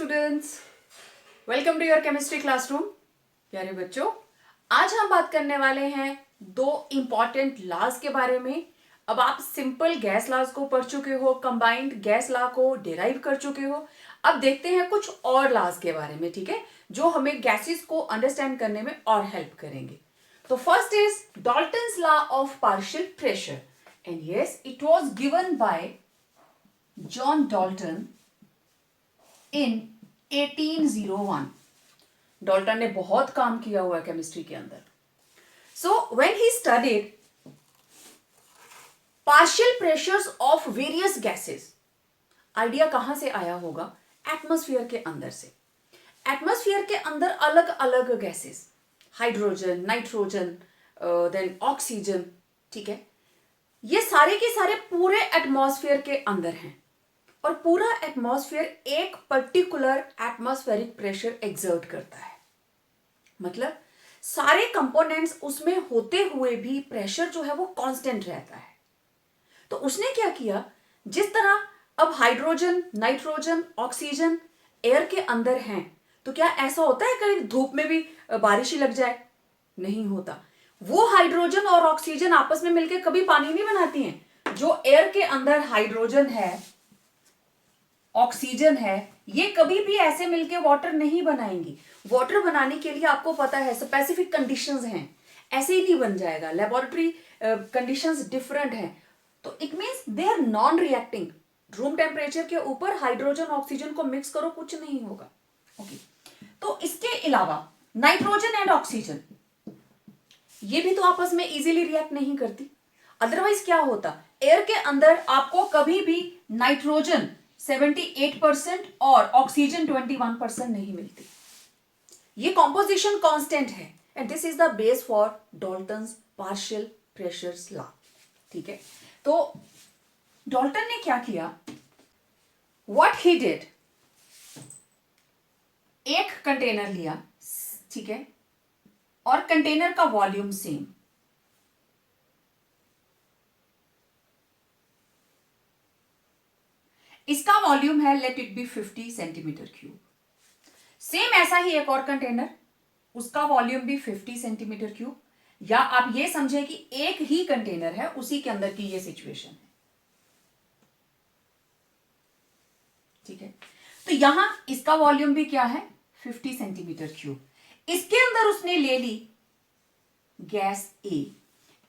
Students, welcome to your chemistry classroom. प्यारे बच्चों, आज हम बात करने वाले हैं दो इंपॉर्टेंट लॉज के बारे में। अब आप सिंपल गैस लॉज को पढ़ चुके हो, कंबाइंड गैस लॉ को डिराइव कर चुके हो। अब देखते हैं कुछ और लॉज के बारे में, ठीक है, जो हमें गैसेस को अंडरस्टैंड करने में और हेल्प करेंगे। तो first is Dalton's law of partial pressure, and yes, it was given by John Dalton in 1801। Dalton ने बहुत काम किया हुआ है केमिस्ट्री के अंदर। So when he studied partial pressures of various gases, idea कहां से आया होगा? एटमॉस्फेयर के अंदर से। एटमॉस्फेयर के अंदर अलग अलग gases, hydrogen, nitrogen, then oxygen, ठीक है, ये सारे के सारे पूरे एटमॉस्फेयर के अंदर हैं और पूरा एटमॉस्फेयर एक पर्टिकुलर एटमॉस्फेरिक प्रेशर एक्सर्ट करता है। मतलब सारे कंपोनेंट्स उसमें होते हुए भी प्रेशर जो है वो कांस्टेंट रहता है। तो उसने क्या किया, जिस तरह अब हाइड्रोजन, नाइट्रोजन, ऑक्सीजन एयर के अंदर हैं, तो क्या ऐसा होता है कहीं धूप में भी बारिश ही लग जाए? नहीं होता। वो हाइड्रोजन और ऑक्सीजन आपस में मिलकर कभी पानी नहीं बनाती हैं। जो एयर के अंदर हाइड्रोजन है, ऑक्सीजन है, ये कभी भी ऐसे मिलके वाटर नहीं बनाएंगी। वाटर बनाने के लिए आपको पता है स्पेसिफिक कंडीशंस हैं, ऐसे ही नहीं बन जाएगा। लेबोरेटरी कंडीशंस डिफरेंट हैं, तो it means they are non reacting. Room temperature के ऊपर हाइड्रोजन ऑक्सीजन को मिक्स करो, कुछ नहीं होगा। ओके, तो इसके अलावा नाइट्रोजन एंड ऑक्सीजन ये भी तो आपस में इजीली रिएक्ट नहीं करती। अदरवाइज क्या होता, एयर के अंदर आपको कभी भी नाइट्रोजन 78% और ऑक्सीजन 21% नहीं मिलती। ये कॉम्पोजिशन कांस्टेंट है and this is the base for Dalton's partial pressures law, ठीक है। तो डाल्टन ने क्या किया, व्हाट ही डिड, एक कंटेनर लिया, ठीक है, और कंटेनर का वॉल्यूम सेम, इसका वॉल्यूम है let it B 50 centimetre cube. Same ऐसा ही एक और कंटेनर, उसका वॉल्यूम भी 50 सेंटीमीटर क्यूब, या आप ये समझे कि एक ही कंटेनर है, उसी के अंदर की ये सिचुएशन है, ठीक है। तो यहां इसका वॉल्यूम भी क्या है, 50 सेंटीमीटर क्यूब। इसके अंदर उसने ले ली गैस ए,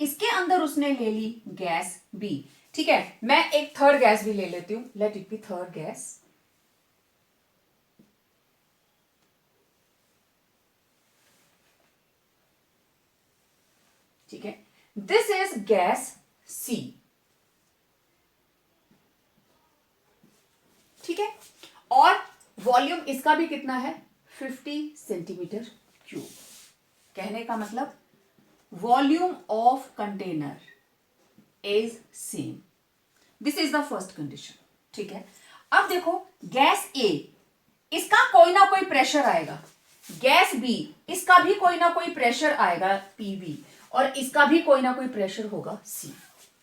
इसके अंदर उसने ले ली गैस बी, ठीक है। मैं एक थर्ड गैस भी ले लेती हूं, late it B third gas, ठीक है। दिस इज गैस सी, ठीक है, और वॉल्यूम इसका भी कितना है, 50 सेंटीमीटर क्यूब। कहने का मतलब volume of container is same. This is the first condition, ठीक है। अब देखो गैस ए, इसका कोई ना कोई प्रेशर आएगा, गैस बी, इसका भी कोई ना कोई प्रेशर आएगा पीबी, और इसका भी कोई ना कोई प्रेशर होगा सी,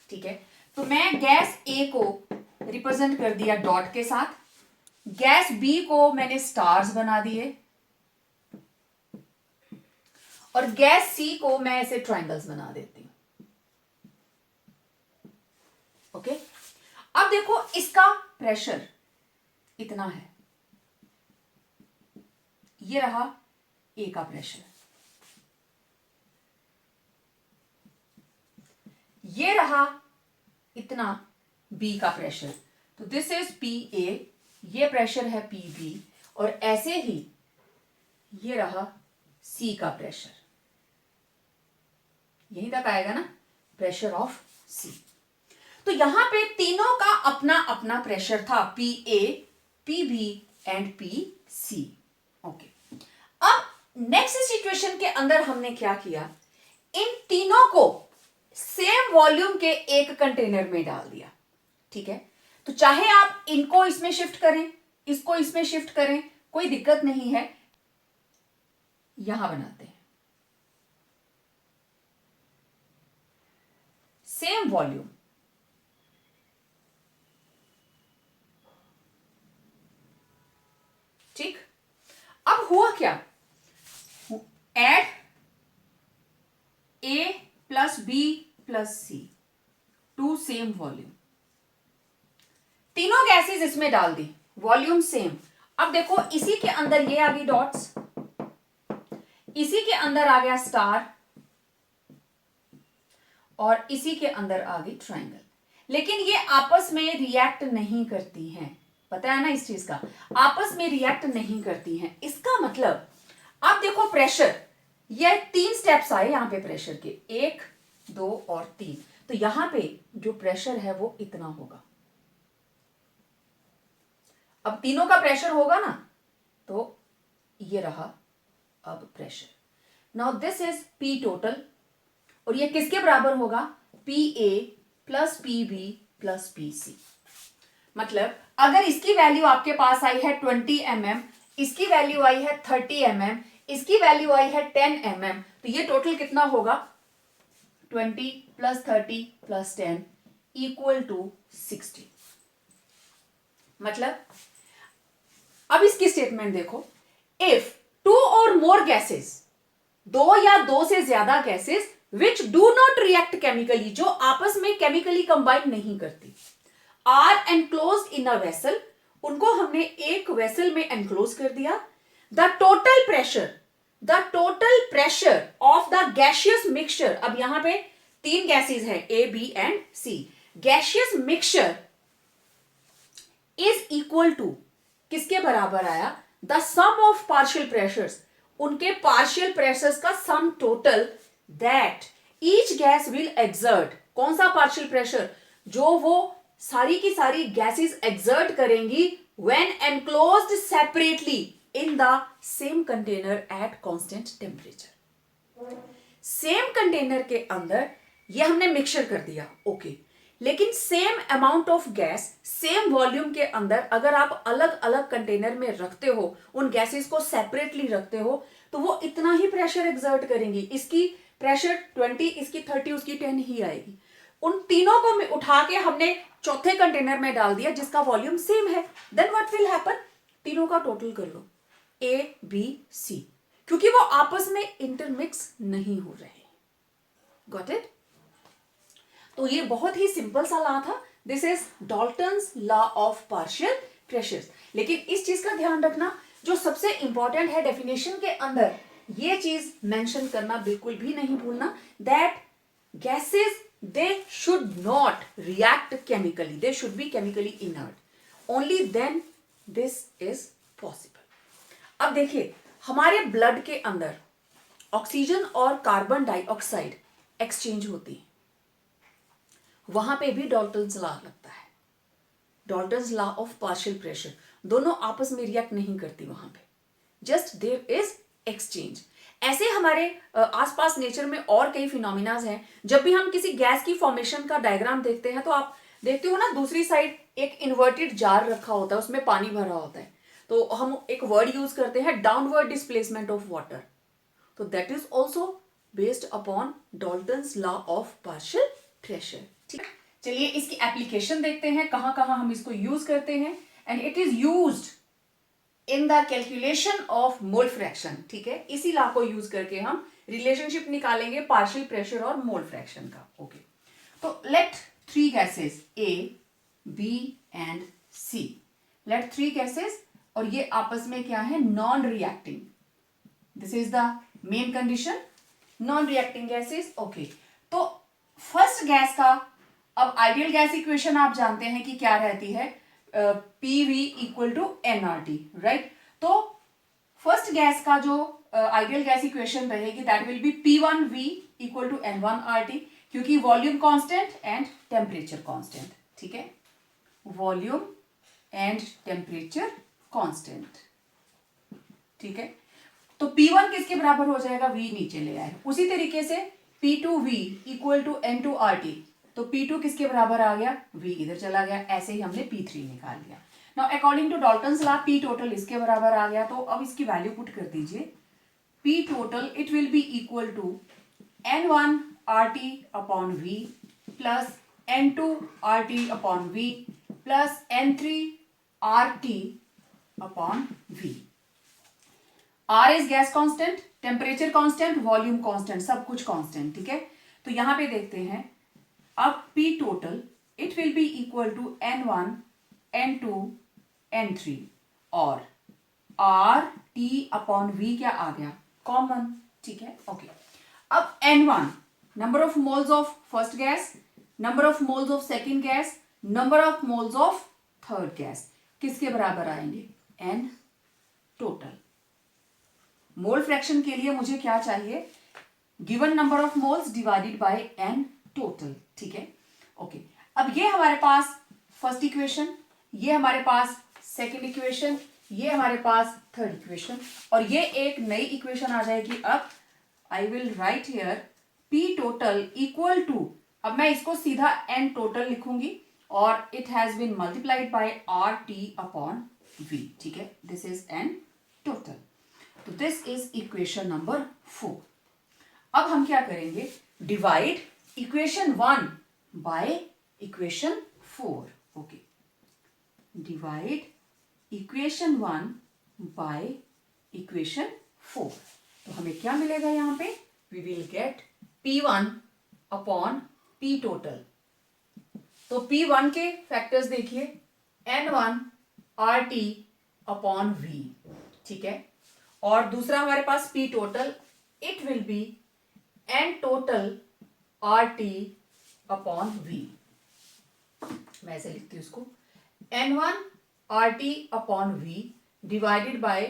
ठीक है। तो मैं गैस ए को रिप्रेजेंट कर दिया डॉट के साथ, गैस बी को मैंने स्टार्स बना दिए, और गैस सी को मैं ऐसे ट्रायंगल्स बना देती हूं, ओके। अब देखो इसका प्रेशर इतना है, ये रहा ए का प्रेशर, ये रहा इतना बी का प्रेशर, तो दिस इज पी ए, ये प्रेशर है पी बी, और ऐसे ही ये रहा सी का प्रेशर, यहीं तक आएगा ना, प्रेशर ऑफ सी। तो यहां पे तीनों का अपना अपना प्रेशर था, P A, P B and P C, okay. अब नेक्स्ट सिचुएशन के अंदर हमने क्या किया, इन तीनों को सेम वॉल्यूम के एक कंटेनर में डाल दिया, ठीक है। तो चाहे आप इनको इसमें शिफ्ट करें, इसको इसमें शिफ्ट करें, कोई दिक्कत नहीं है। यहां बनाते हैं सेम वॉल्यूम, ठीक। क्या, add A plus B plus C to same volume, तीनों गैसेस इसमें डाल दी, वॉल्यूम सेम। अब देखो इसी के अंदर ये आ गई डॉट्स, इसी के अंदर आ गया स्टार, और इसी के अंदर आ गई ट्रायंगल, लेकिन ये आपस में रिएक्ट नहीं करती हैं। पता है ना इस चीज का, आपस में रिएक्ट नहीं करती हैं। इसका मतलब अब देखो प्रेशर, ये 3 स्टेप्स आए यहां पे प्रेशर के, 1 2 और 3। तो यहां पे जो प्रेशर है वो इतना होगा। अब तीनों का प्रेशर होगा ना, तो ये रहा अब pressure. Now this is P total, और ये किसके बराबर होगा, PA plus PB plus PC। मतलब अगर इसकी वैल्यू आपके पास आई है 20 mm, इसकी वैल्यू आई है 30 mm, इसकी वैल्यू आई है 10 mm, तो ये टोटल कितना होगा, 20 प्लस 30 प्लस 10 इक्वल टू 60। मतलब अब इसकी स्टेटमेंट देखो, इफ 2 और मोर गैसेस, 2 या 2 से ज्यादा gases which do not react chemically, जो आपस में केमिकली कंबाइन नहीं करती, are enclosed in a vessel, उनको हमने एक वेसल में एनक्लोज कर दिया। The total pressure of the gaseous mixture, अब यहां पे 3 गैसेस है A B and C, gaseous mixture is equal to, किसके बराबर आया, the sum of partial pressures, उनके पार्शियल प्रेशर्स का sum total, that each gas will exert, कौन सा पार्शियल प्रेशर, जो वो सारी की सारी गैसेस एक्सर्ट करेंगी when enclosed separately in the same container at constant temperature. Same container के अंदर ये हमने मिक्सचर कर दिया, ओके, लेकिन same amount of gas same volume के अंदर अगर आप अलग अलग कंटेनर में रखते हो, उन गैसेस को सेपरेटली रखते हो, तो वो इतना ही प्रेशर एक्सर्ट करेंगी। इसकी प्रेशर 20, इसकी 30, उसकी 10 ही आएगी। उन तीनों को उठा के हमने चौथे कंटेनर में डाल दिया जिसका वॉल्यूम सेम है, देन व्हाट विल हैपन, तीनों का टोटल कर लो, A B C, क्योंकि वो आपस में इंटरमिक्स नहीं हो रहे। Got it? तो ये बहुत ही सिंपल सा लॉ था, this is Dalton's law of partial pressures. लेकिन इस चीज का ध्यान रखना, जो सबसे इंपॉर्टेंट है डेफिनेशन के अंदर, ये चीज मेंशन करना बिल्कुल भी नहीं भूलना, that gases they should not react chemically, they should be chemically inert, only then this is possible. अब देखिए हमारे ब्लड के अंदर ऑक्सीजन और कार्बन डाइऑक्साइड एक्सचेंज होती है, वहां पे भी डाल्टन्स लॉ लगता है, Dalton's law of partial pressure, दोनों आपस में रिएक्ट नहीं करती वहां पे, जस्ट देयर इज एक्सचेंज। ऐसे हमारे आसपास नेचर में और कई फिनोमिनाज हैं। जब भी हम किसी गैस की फॉर्मेशन का डायग्राम देखते हैं तो आप देखते हो ना, दूसरी साइड एक इन्वर्टेड जार रखा होता है, उसमें पानी भरा होता है, तो हम एक वर्ड यूज करते हैं डाउनवर्ड डिस्प्लेसमेंट ऑफ वाटर, तो that is also based upon Dalton's law of partial pressure. ठीक है, चलिए इसकी एप्लीकेशन देखते हैं, कहां कहां हम इसको यूज करते हैं। And it is used in the calculation of mole fraction. ठीक है, इसी लॉ को यूज करके हम रिलेशनशिप निकालेंगे पार्शियल प्रेशर और मोल फ्रैक्शन का। ओके, तो let 3 gases A B and C, let 3 gases, और ये आपस में क्या है, non reacting, this is the main condition, non reacting gases. Okay, तो फर्स्ट गैस का, अब आइडियल गैस इक्वेशन आप जानते हैं कि क्या रहती है, PV equal to nRT, right. तो फर्स्ट गैस का जो आइडियल गैस इक्वेशन रहेगी, that will be P1V equal to N1RT, क्योंकि volume constant and temperature constant. ठीक है, वॉल्यूम एंड टेम्परेचर कांस्टेंट। ठीक है, तो P1 किसके बराबर हो जाएगा, V नीचे ले आए। उसी तरीके से P2V इक्वल टू N2RT, तो P2 किसके बराबर आ गया, V इधर चला गया, ऐसे ही हमने P3 निकाल लिया। Now according to Dalton's law P total इसके बराबर आ गया, तो अब इसकी वैल्यू पुट कर दीजिए, P total it will be equal to N1RT upon V plus N2RT upon V plus N3RT upon V। R is gas constant, temperature constant, volume constant, सब कुछ कांस्टेंट, ठीक है। तो यहां पे देखते हैं, अब P total it will be equal to N1 N2 N3 और R T अपॉन V क्या आ गया, कॉमन, ठीक है, ओके। अब N1 number of moles of first gas, number of moles of second gas, number of moles of third gas, किसके बराबर आएंगे, N total. Mole fraction के लिए मुझे क्या चाहिए, given number of moles divided by N total, ठीक है, ओके। अब ये हमारे पास फर्स्ट इक्वेशन, ये हमारे पास सेकंड इक्वेशन, ये हमारे पास थर्ड इक्वेशन, और ये एक नई इक्वेशन आ जाएगी। अब I will write here P total equal to, अब मैं इसको सीधा N टोटल लिखूंगी और it has been multiplied by RT upon V, ठीक है, दिस इज N टोटल। तो दिस इज इक्वेशन नंबर 4। अब हम क्या करेंगे, divide equation 1 by equation 4, okay. Divide equation 1 by equation 4, तो हमें क्या मिलेगा यहां पे, we will get P1 upon P total. तो P1 के फैक्टर्स देखिए, N1 RT अपॉन V, ठीक है, और दूसरा हमारे पास P total it will B N total RT upon V। मैं ऐसे लिखती हूं इसको, N1 RT upon V divided by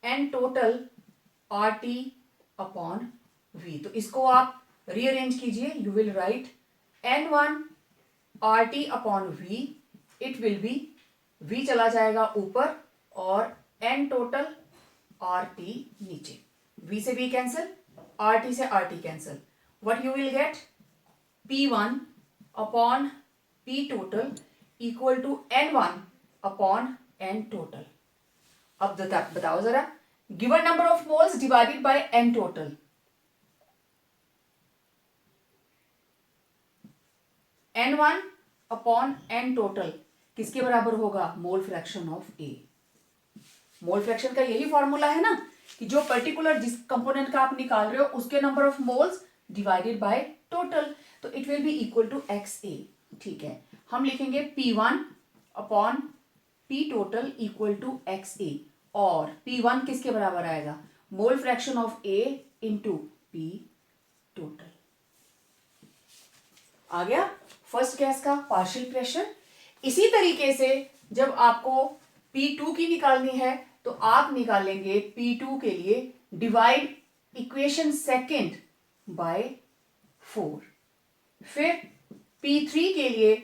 N total RT upon V। तो इसको आप रीअरेंज कीजिए, you will write N1 RT upon V, it will B, V चला जाएगा ऊपर और N टोटल RT नीचे, V से V कैंसिल, RT से RT cancel, what you will get, P1 upon P total equal to N1 upon N total. अब बताओ जरा, given number of moles divided by N total, N1 upon N total किसके बराबर होगा, mole fraction of A। Mole fraction का यही formula है ना, कि जो पर्टिकुलर जिस कंपोनेंट का आप निकाल रहे हो उसके number of moles divided by total, तो it will be equal to XA, ठीक है। हम लिखेंगे P1 upon P total equal to XA, और P1 किसके बराबर आएगा, mole fraction of A into P total. आ गया फर्स्ट गैस का पार्शियल प्रेशर। इसी तरीके से जब आपको P2 की निकालनी है तो आप निकालेंगे P2 के लिए डिवाइड इक्वेशन सेकेंड बाय 4, फिर P3 के लिए,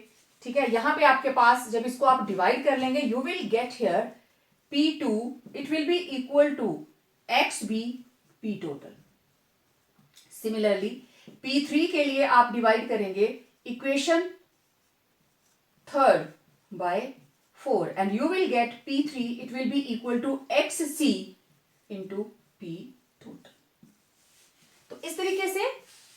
ठीक है, यहां पे आपके पास जब इसको आप डिवाइड कर लेंगे you will get here P2 it will be equal to XB P total. Similarly P3 के लिए आप डिवाइड करेंगे equation third by 4 and you will get P3 it will be equal to XC into P total। तो इस तरीके से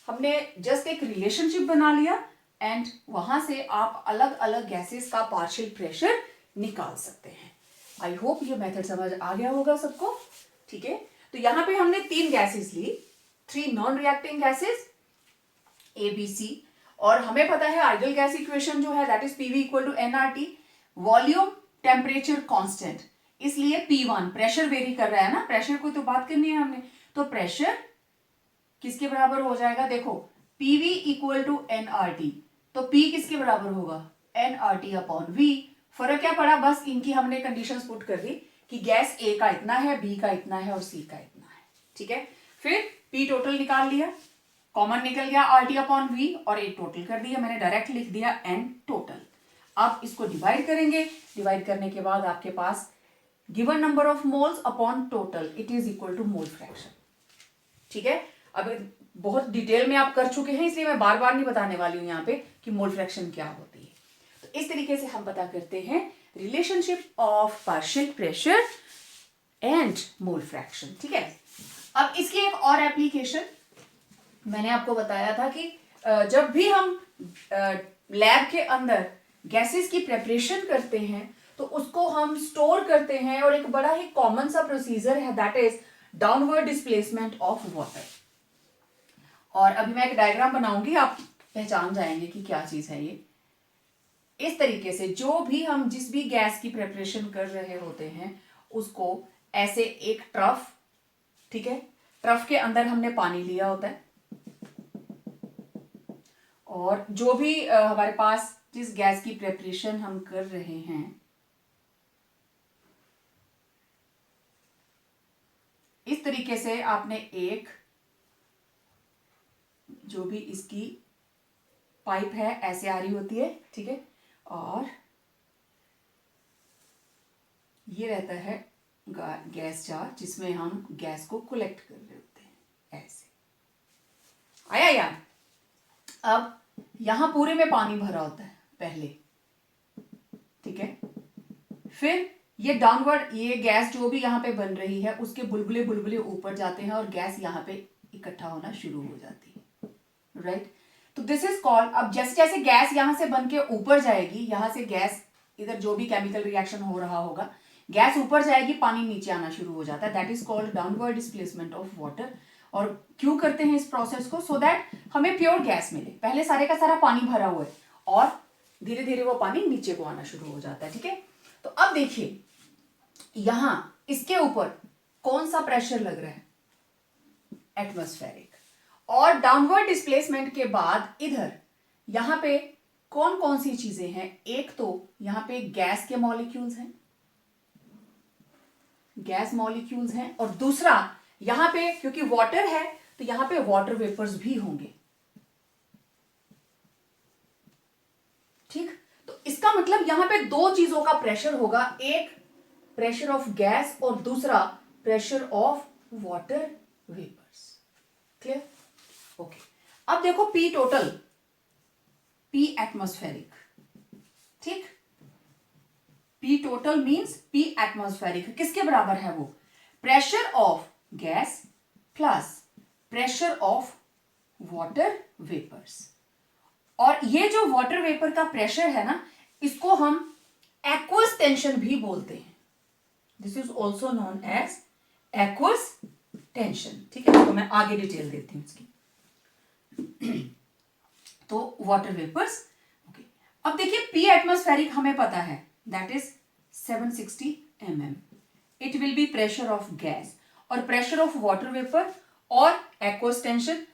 हमने just एक रिलेशनशिप बना लिया एंड वहां से आप अलग अलग गैसेस का पार्शियल प्रेशर निकाल सकते हैं। आई होप ये मेथड समझ आ गया होगा सबको, ठीक है। तो यहां पे हमने 3 गैसेस ली, 3 नॉन रिएक्टिंग गैसेस ABC, और हमें पता है आइडियल गैस इक्वेशन जो है that is PV equal to nRT, volume temperature constant, इसलिए P1 प्रेशर वेरी कर रहा है ना, प्रेशर को तो बात करनी है हमने, तो प्रेशर किसके बराबर हो जाएगा, देखो PV इक्वल टू nRT, तो P किसके बराबर होगा, nRT अपॉन V। फर्क क्या पड़ा, बस इनकी हमने कंडीशंस पुट कर दी कि गैस A का इतना है, B का इतना है और C का इतना है, ठीक है। फिर P टोटल निकाल लिया, कॉमन निकल गया RT अपॉन V और A टोटल कर दिया, मैंने डायरेक्ट लिख दिया N टोटल। आप इसको डिवाइड करेंगे, डिवाइड करने के बाद आपके पास given number of moles upon total it is equal to mole fraction, ठीक है। अब बहुत डिटेल में आप कर चुके हैं इसलिए मैं बार बार नहीं बताने वाली हूं यहाँ पे कि मोल फ्रैक्शन क्या होती है। तो इस तरीके से हम पता करते हैं relationship of partial pressure and mole fraction, ठीक है। अब इसकी एक और एप्लीकेशन, मैंने आपको बताया था कि जब भी हम लैब के अंदर गैसेस की प्रेपरेशन करते हैं तो उसको हम स्टोर करते हैं, और एक बड़ा ही कॉमन सा प्रोसीजर है, that is downward displacement of water. और अभी मैं एक डायग्राम बनाऊंगी, आप पहचान जाएंगे कि क्या चीज है ये। इस तरीके से जो भी हम जिस भी गैस की प्रिपरेशन कर रहे होते हैं उसको ऐसे एक ट्रफ, ठीक है, ट्रफ के अंदर हमने पानी लिया होता है, और जो भी हमारे पास जिस गैस की प्रिपरेशन हम कर रहे हैं, इस तरीके से आपने एक जो भी इसकी पाइप है ऐसे आ रही होती है, ठीक है, और ये रहता है गैस जार जिसमें हम गैस को कलेक्ट कर रहे होते हैं, ऐसे आया यार। अब यहां पूरे में पानी भरा होता है पहले, ठीक है, फिर ये डाउनवर्ड, ये गैस जो भी यहां पे बन रही है उसके बुलबुले बुलबुले ऊपर जाते हैं और गैस यहां पे इकट्ठा होना शुरू हो जाती है, राइट। तो दिस इज कॉल्ड, अब जैसे जैसे गैस यहां से बन के ऊपर जाएगी, यहां से गैस इधर जो भी केमिकल रिएक्शन हो रहा होगा, गैस ऊपर जाएगी, पानी नीचे आना शुरू हो जाता है, that is called downward displacement of water. और क्यों करते हैं इस प्रोसेस को? सो दैट हमें प्योर गैस मिले। पहले सारे का सारा पानी भरा हुआ है और धीरे धीरे वो पानी नीचे को आना शुरू हो जाता है, ठीक है। तो अब देखिए यहां इसके ऊपर कौन सा प्रेशर लग रहा है? एटमॉस्फेरिक। और डाउनवर्ड डिस्प्लेसमेंट के बाद इधर यहां पे कौन कौन सी चीजें हैं? एक तो यहां पे गैस के मॉलिक्यूल्स हैं, गैस मॉलिक्यूल्स हैं, और दूसरा यहां पे क्योंकि वाटर है तो यहां पे वाटर वेपर्स भी होंगे, ठीक। तो इसका मतलब यहां पे दो चीजों का प्रेशर होगा, एक प्रेशर ऑफ गैस और दूसरा pressure of water vapours. Clear? Okay. अब देखो पी टोटल, पी एटमॉस्फेरिक, ठीक। P total means P atmospheric किसके बराबर है? वो pressure of gas plus pressure of water vapours. और ये जो वाटर वेपर का प्रेशर है ना, इसको हम एक्वस टेंशन भी बोलते हैं। This is also known as aqueous tension, ठीक है। तो मैं आगे डिटेल देती हूं इसकी। तो वाटर वेपर्स, ओके। अब देखिए पी एटमॉस्फेरिक हमें पता है, that is 760 mm। It will be pressure of gas, और प्रेशर ऑफ वाटर वेपर और aqueous tension,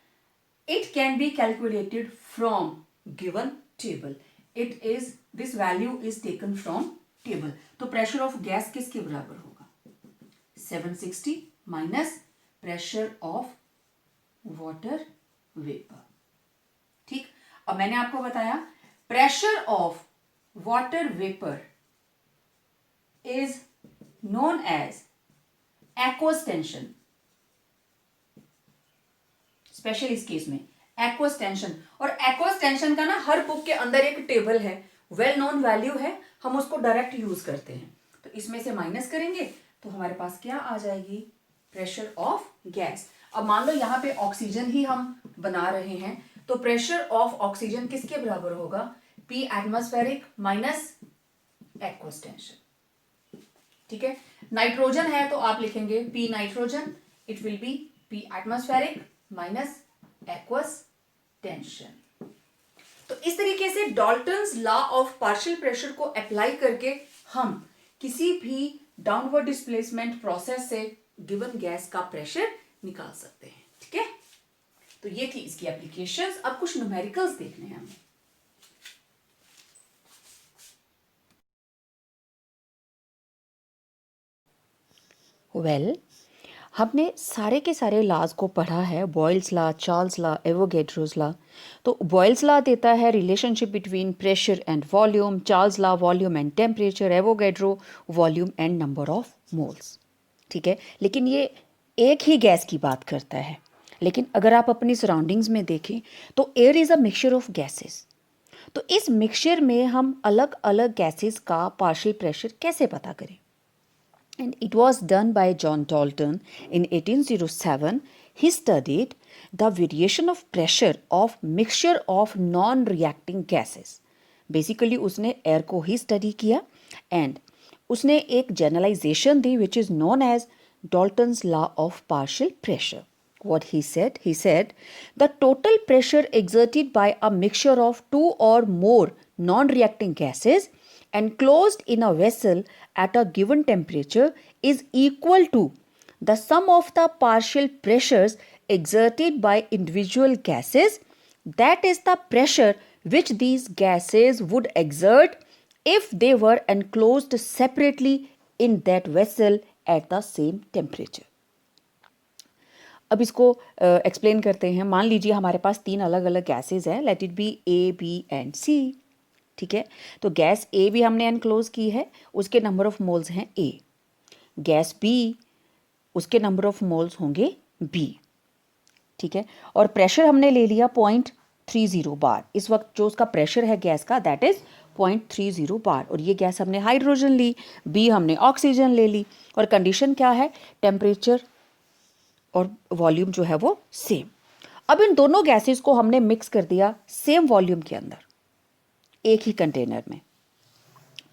it can be calculated from given table. It is, this value is taken from table. तो pressure of gas किसके बराबर होगा? 760 minus pressure of water vapour, ठीक। अब मैंने आपको बताया pressure of water vapour is known as aqueous tension, special इस केस में एक्वस टेंशन। और एक्वस टेंशन का ना हर बुक के अंदर एक टेबल है, वेल नोन वैल्यू है, हम उसको डायरेक्ट यूज करते हैं। तो इसमें से माइनस करेंगे तो हमारे पास क्या आ जाएगी? Pressure of gas. अब मान लो यहां पे ऑक्सीजन ही हम बना रहे हैं, तो प्रेशर ऑफ ऑक्सीजन किसके बराबर होगा? P atmospheric minus aqueous tension, ठीक है। नाइट्रोजन है तो आप लिखेंगे P nitrogen, it will B P atmospheric minus aqueous tension. तो इस तरीके से Dalton's law of partial pressure को अप्लाई करके हम किसी भी डाउनवर्ड डिस्प्लेसमेंट प्रोसेस से गिवन गैस का प्रेशर निकाल सकते हैं, ठीक है। तो ये थी इसकी एप्लीकेशंस। अब कुछ न्यूमेरिकल्स देखने हैं हमें। हमने सारे के सारे लॉज को पढ़ा है, Boyle's law, Charles law, Avogadro's law. तो बॉयल्स लॉ देता है relationship between pressure and volume, Charles law volume and temperature, Avogadro volume and number of moles, ठीक है। लेकिन ये एक ही गैस की बात करता है। लेकिन अगर आप अपनी सराउंडिंग्स में देखें तो air is a mixture of gases. तो इस मिक्सचर में हम अलग अलग गैसेस का पार्शियल प्रेशर कैसे पता करें? And it was done by John Dalton in 1807. He studied the variation of pressure of mixture of non-reacting gases. Basically उसने air को ही study किया and उसने एक जनरलाइजेशन दी which is known as Dalton's law of partial pressure. What he said, the total pressure exerted by a mixture of two or more non-reacting gases enclosed in a vessel at a given temperature is equal to the sum of the partial pressures exerted by individual gases, that is the pressure which these gases would exert if they were enclosed separately in that vessel at the same temperature. अब इसको explain करते हैं. मान लीजिए हमारे पास 3 अलग अलग gases हैं. Let it be A, B and C. ठीक है, तो गैस ए भी हमने एनक्लोज की है, उसके नंबर ऑफ मोल्स हैं ए. गैस बी, उसके नंबर ऑफ मोल्स होंगे बी. ठीक है, और प्रेशर हमने ले लिया 0.30 बार. इस वक्त जो उसका प्रेशर है गैस का दैट इज 0.30 बार. और ये गैस हमने हाइड्रोजन ली, बी हमने ऑक्सीजन ले ली. और कंडीशन क्या है, टेम्परेचर और वॉल्यूम जो है वो सेम. अब इन दोनों गैसेस को हमने मिक्स कर दिया सेम वॉल्यूम के अंदर, एक ही कंटेनर में.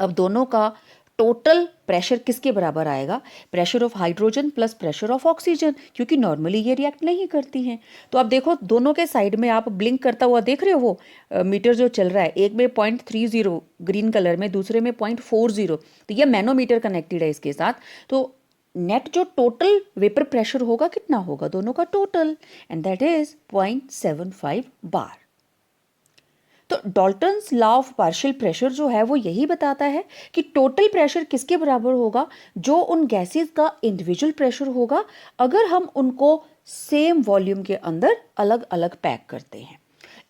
अब दोनों का टोटल प्रेशर किसके बराबर आएगा, pressure of hydrogen plus pressure of oxygen, क्योंकि नॉर्मली ये रिएक्ट नहीं करती हैं. तो आप देखो दोनों के साइड में आप ब्लिंक करता हुआ देख रहे हो वो मीटर जो चल रहा है, एक में 0.30 ग्रीन कलर में, दूसरे में 0.40. तो ये मैनोमीटर कनेक्टेड है इसके साथ. तो नेट जो टोटल वेपर प्रेशर होगा कितना होगा, दोनों का टोटल, एंड दैट इज 0.75 बार. तो Dalton's law of partial pressure जो है वो यही बताता है कि टोटल प्रेशर किसके बराबर होगा, जो उन गैसेस का इंडिविजुअल प्रेशर होगा अगर हम उनको सेम वॉल्यूम के अंदर अलग अलग पैक करते हैं.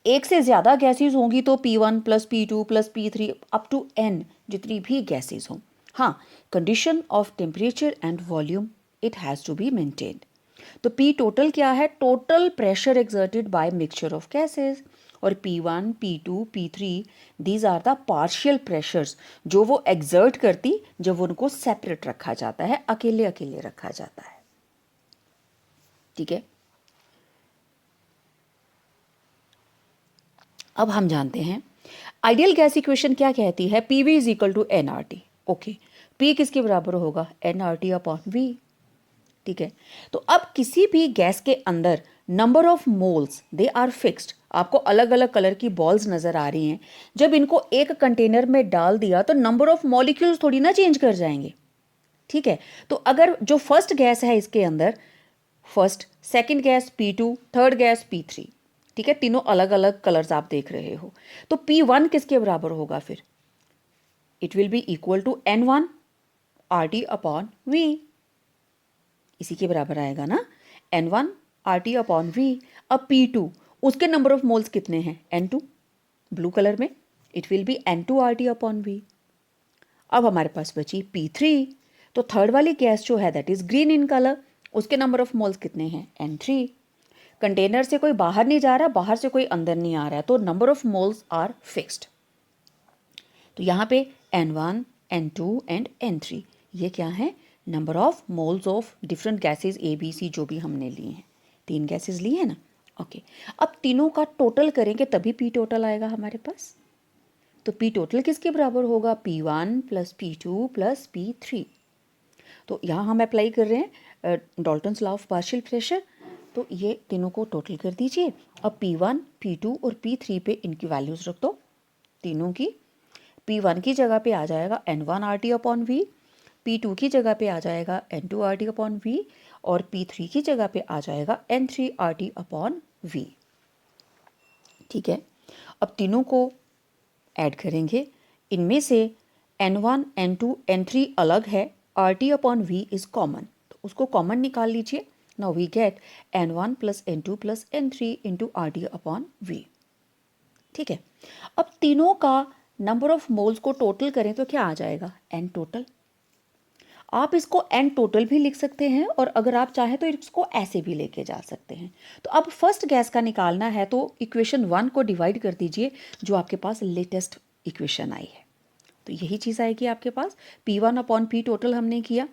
एक से ज़्यादा गैसेस होंगी तो P1 plus P2 plus P3 up to N जितनी भी गैसेस हों. हाँ, condition of temperature and volume it has to be maintained. तो P टोटल क्या है, total pressure exerted by mixture of gases. और P1, P2, P3 these are the partial pressures जो वो एक्सर्ट करती जब उनको सेपरेट रखा जाता है, अकेले अकेले रखा जाता है. ठीक है, अब हम जानते हैं आइडियल गैस इक्वेशन क्या कहती है, PV is equal to nRT. Okay, P किसके बराबर होगा, nRT अपॉन V. ठीक है, तो अब किसी भी गैस के अंदर number of moles they are fixed. आपको अलग अलग कलर की बॉल्स नज़र आ रही हैं. जब इनको एक कंटेनर में डाल दिया तो नंबर ऑफ मॉलिक्यूल्स थोड़ी ना चेंज कर जाएंगे. ठीक है, तो अगर जो फर्स्ट गैस है इसके अंदर, first, second gas P2, third gas P3. ठीक है, तीनों अलग अलग कलर्स आप देख रहे हो. तो P1 किसके बराबर होगा फिर, it will be equal to N1 RT upon V. इसी के बराबर आएगा ना, N1 RT अपॉन V. अब P2, उसके नंबर ऑफ मोल्स कितने हैं, N2 ब्लू कलर में, it will B N2 RT upon V. अब हमारे पास बची P3, तो थर्ड वाली गैस जो है that is green in colour, उसके नंबर ऑफ मोल्स कितने हैं, N3. कंटेनर से कोई बाहर नहीं जा रहा, बाहर से कोई अंदर नहीं आ रहा है, तो number of moles are fixed. तो यहाँ पे N1, N2 एंड N3 ये क्या है, number of moles of different gases A, B, C जो भी हमने लिए हैं, 3 गैसेज ली है ना. ओके, अब तीनों का टोटल करेंगे तभी P टोटल आएगा हमारे पास. तो P टोटल किसके बराबर होगा, P1 plus P2 plus P3. तो यहाँ हम अप्लाई कर रहे हैं Dalton's law of partial pressure. तो ये तीनों को टोटल कर दीजिए. अब P1, P2 और P3 पे इनकी वैल्यूज़ रख दो तीनों की. P1 की जगह पे आ जाएगा N1 RT upon V, P2 की जगह पे आ जाएगा N2 RT अपॉन V, और P3 की जगह पे आ जाएगा N3 RT अपॉन V. ठीक है, अब तीनों को ऐड करेंगे. इनमें से N1, N2, N3 अलग है, RT upon V is common, तो उसको कॉमन निकाल लीजिए. Now we get N1 plus N2 plus N3 into RT upon V. ठीक है, अब तीनों का नंबर ऑफ मोल्स को टोटल करें तो क्या आ जाएगा, N टोटल. आप इसको N टोटल भी लिख सकते हैं, और अगर आप चाहें तो इसको ऐसे भी लेके जा सकते हैं. तो अब फर्स्ट गैस का निकालना है तो इक्वेशन 1 को डिवाइड कर दीजिए जो आपके पास लेटेस्ट इक्वेशन आई है. तो यही चीज़ आएगी आपके पास, P1 अपॉन P टोटल हमने किया,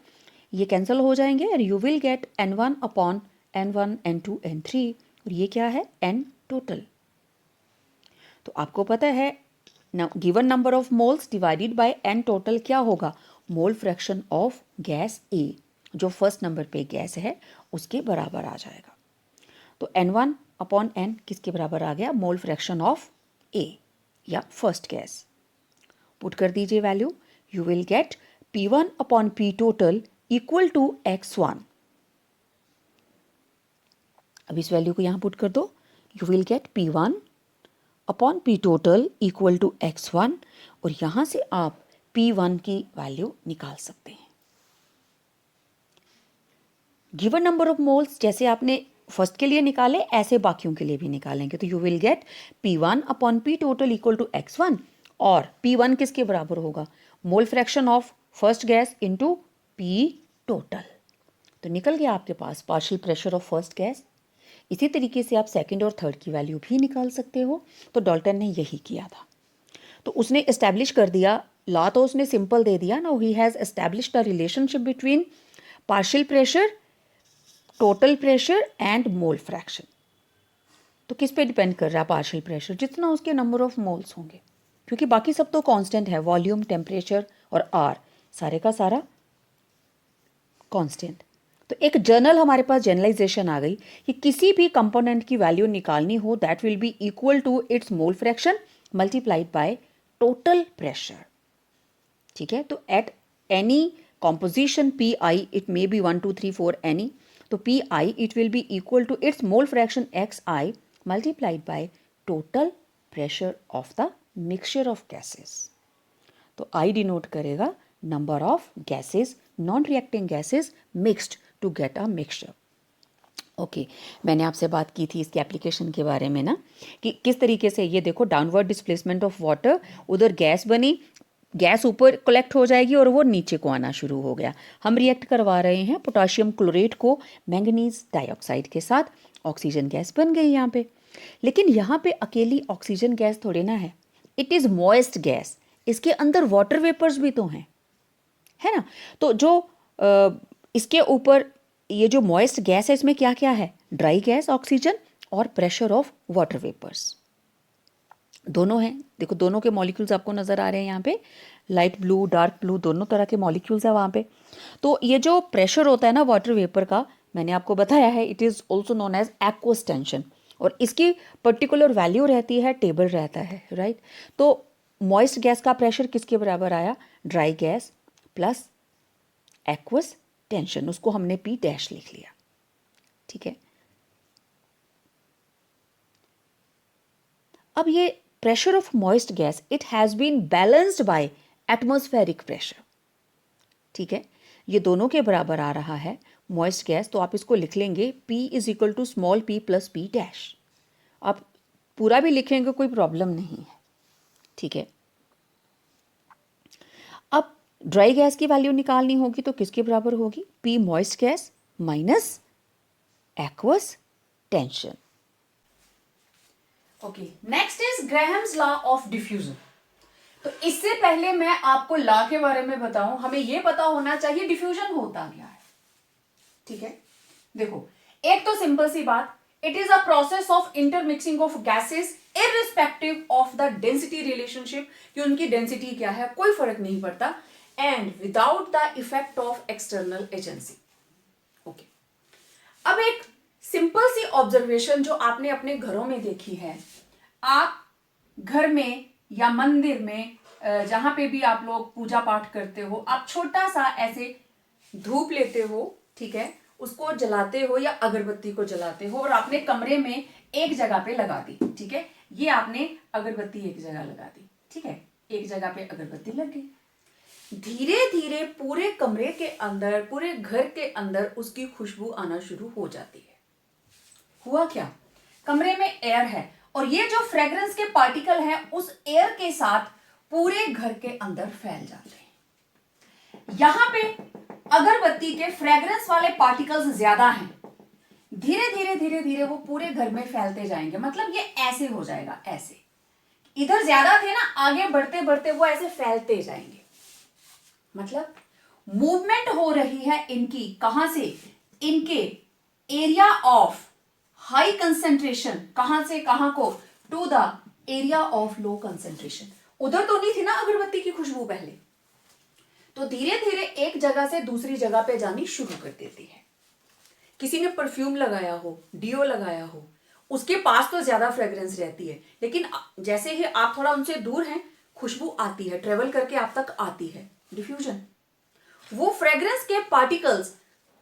ये कैंसिल हो जाएंगे और you will gate N1 upon N1, N2, N3, और ये क्या है, N टोटल. तो आपको पता है given number of moles divided by N total क्या होगा, मोल फ्रैक्शन ऑफ गैस ए, जो फर्स्ट नंबर पे गैस है उसके बराबर आ जाएगा। तो N1/N किसके बराबर आ गया? मोल फ्रैक्शन ऑफ ए या फर्स्ट गैस। पुट कर दीजिए value, you will get P1/P total equal to X1। अब इस वैल्यू को यहाँ पुट कर दो, you will get P1/P total equal to X1, और यहाँ से आप P1 की वैल्यू निकाल सकते हैं। गिवन नंबर ऑफ मोल्स जैसे आपने फर्स्ट के लिए निकाले ऐसे बाकियों के लिए भी निकालेंगे, तो you will get P1/P total equal to X1, और P1 किसके बराबर होगा? Mole fraction of first gas into P total. तो निकल गया आपके पास partial pressure of first gas. इसी तरीके से आप सेकंड और थर्ड की वैल्यू भी निकाल सकते हो। तो डाल्टन ने यही किया था, तो उसने एस्टैब्लिश कर दिया, लॉ तो उसने सिंपल दे दिया ना, he has established the relationship between partial pressure, total pressure and mole fraction. तो किस पे डिपेंड कर रहा है पार्शियल प्रेशर? जितना उसके नंबर ऑफ मोल्स होंगे, क्योंकि बाकी सब तो कांस्टेंट है, वॉल्यूम, टेम्परेचर और आर सारे का सारा कांस्टेंट। तो एक जर्नल हमारे पास जनरलाइजेशन आ गई कि किसी भी कंपोनेंट की वैल्यू निकालनी हो, that will be equal to its mole fraction multiplied by total pressure. ठीक है, तो at any composition P I, it may be 1 2 3 4 any, तो P I it will be equal to its mole fraction X I multiplied by total pressure of the mixture of gases. तो I denote करेगा number of gases, non reacting gases mixed to get a mixture. Okay, मैंने आपसे बात की थी इसके application के बारे में ना, कि किस तरीके से, ये देखो डाउनवर्ड डिस्प्लेसमेंट ऑफ वाटर, उधर गैस बनी, गैस ऊपर कलेक्ट हो जाएगी और वो नीचे को आना शुरू हो गया। हम रिएक्ट करवा रहे हैं पोटाशियम क्लोरेट को मैंगनीज डाइऑक्साइड के साथ, ऑक्सीजन गैस बन गई यहाँ पे। लेकिन यहाँ पे अकेली ऑक्सीजन गैस थोड़ी ना है, इट इज़ मॉइस्ट गैस, इसके अंदर वाटर वेपर्स भी तो हैं, है ना। तो जो इसके ऊपर ये जो मॉइस्ट गैस है, इसमें क्या क्या है? ड्राई गैस ऑक्सीजन और प्रेशर ऑफ वाटर वेपर्स दोनों हैं। देखो दोनों के मॉलिक्यूल्स आपको नज़र आ रहे हैं यहाँ पे, लाइट ब्लू, डार्क ब्लू, दोनों तरह के मॉलिक्यूल्स हैं वहाँ पे। तो ये जो प्रेशर होता है ना वाटर वेपर का, मैंने आपको बताया है, it is also known as aqueous tension, और इसकी पर्टिकुलर वैल्यू रहती है, टेबल रहता है, राइट। तो मॉइस्ट गैस का प्रेशर किसके बराबर आया? Dry gas plus aqueous tension, उसको हमने पी डैश लिख लिया, ठीक है। अब ये pressure of moist gas, it has been balanced by atmospheric pressure, ठीक है। ये दोनों के बराबर आ रहा है मॉइस्ट गैस, तो आप इसको लिख लेंगे P is equal to small p plus P dash. आप पूरा भी लिखेंगे कोई प्रॉब्लम नहीं है, ठीक है। अब ड्राई गैस की वैल्यू निकालनी होगी तो किसके बराबर होगी? P moist gas minus aqueous tension. Okay, next is Graham's law of diffusion. तो इससे पहले मैं आपको लॉ के बारे में बताऊं, हमें यह पता होना चाहिए डिफ्यूजन होता क्या है, ठीक है। देखो, एक तो सिंपल सी बात, it is a process of intermixing of gases irrespective of the density relationship, कि उनकी डेंसिटी क्या है कोई फर्क नहीं पड़ता, and without the effect of external agency. Okay, अब एक सिंपल सी ऑब्जर्वेशन जो आपने अपने घरों में देखी है, आप घर में या मंदिर में जहां पे भी आप लोग पूजा पाठ करते हो, आप छोटा सा ऐसे धूप लेते हो, ठीक है, उसको जलाते हो या अगरबत्ती को जलाते हो, और आपने कमरे में एक जगह पे लगा दी, ठीक है। ये आपने अगरबत्ती एक जगह लगा दी, ठीक है, एक जगह पे अगरबत्ती लग गई। धीरे धीरे पूरे कमरे के अंदर, पूरे घर के अंदर उसकी खुशबू आना शुरू हो जाती है। हुआ क्या? कमरे में एयर है, और ये जो फ्रेग्रेंस के पार्टिकल हैं उस एयर के साथ पूरे घर के अंदर फैल जाते हैं। यहां पे अगरबत्ती के फ्रेग्रेंस वाले पार्टिकल्स ज्यादा हैं, धीरे धीरे धीरे धीरे वो पूरे घर में फैलते जाएंगे। मतलब ये ऐसे हो जाएगा, ऐसे, इधर ज्यादा थे ना, आगे बढ़ते बढ़ते वो ऐसे फैलते जाएंगे। मतलब मूवमेंट हो रही है इनकी, कहां से? इनके एरिया ऑफ हाई कंसेंट्रेशन, कहां से कहां को? To the area of low concentration. उधर तो नहीं थी ना अगरबत्ती की खुशबू पहले, तो धीरे धीरे एक जगह से दूसरी जगह पे जानी शुरू कर देती है। किसी ने परफ्यूम लगाया हो, डियो लगाया हो, उसके पास तो ज्यादा फ्रेग्रेंस रहती है, लेकिन जैसे ही आप थोड़ा उनसे दूर हैं, खुशबू आती है, ट्रेवल करके आप तक आती है। डिफ्यूजन, वो फ्रेग्रेंस के particles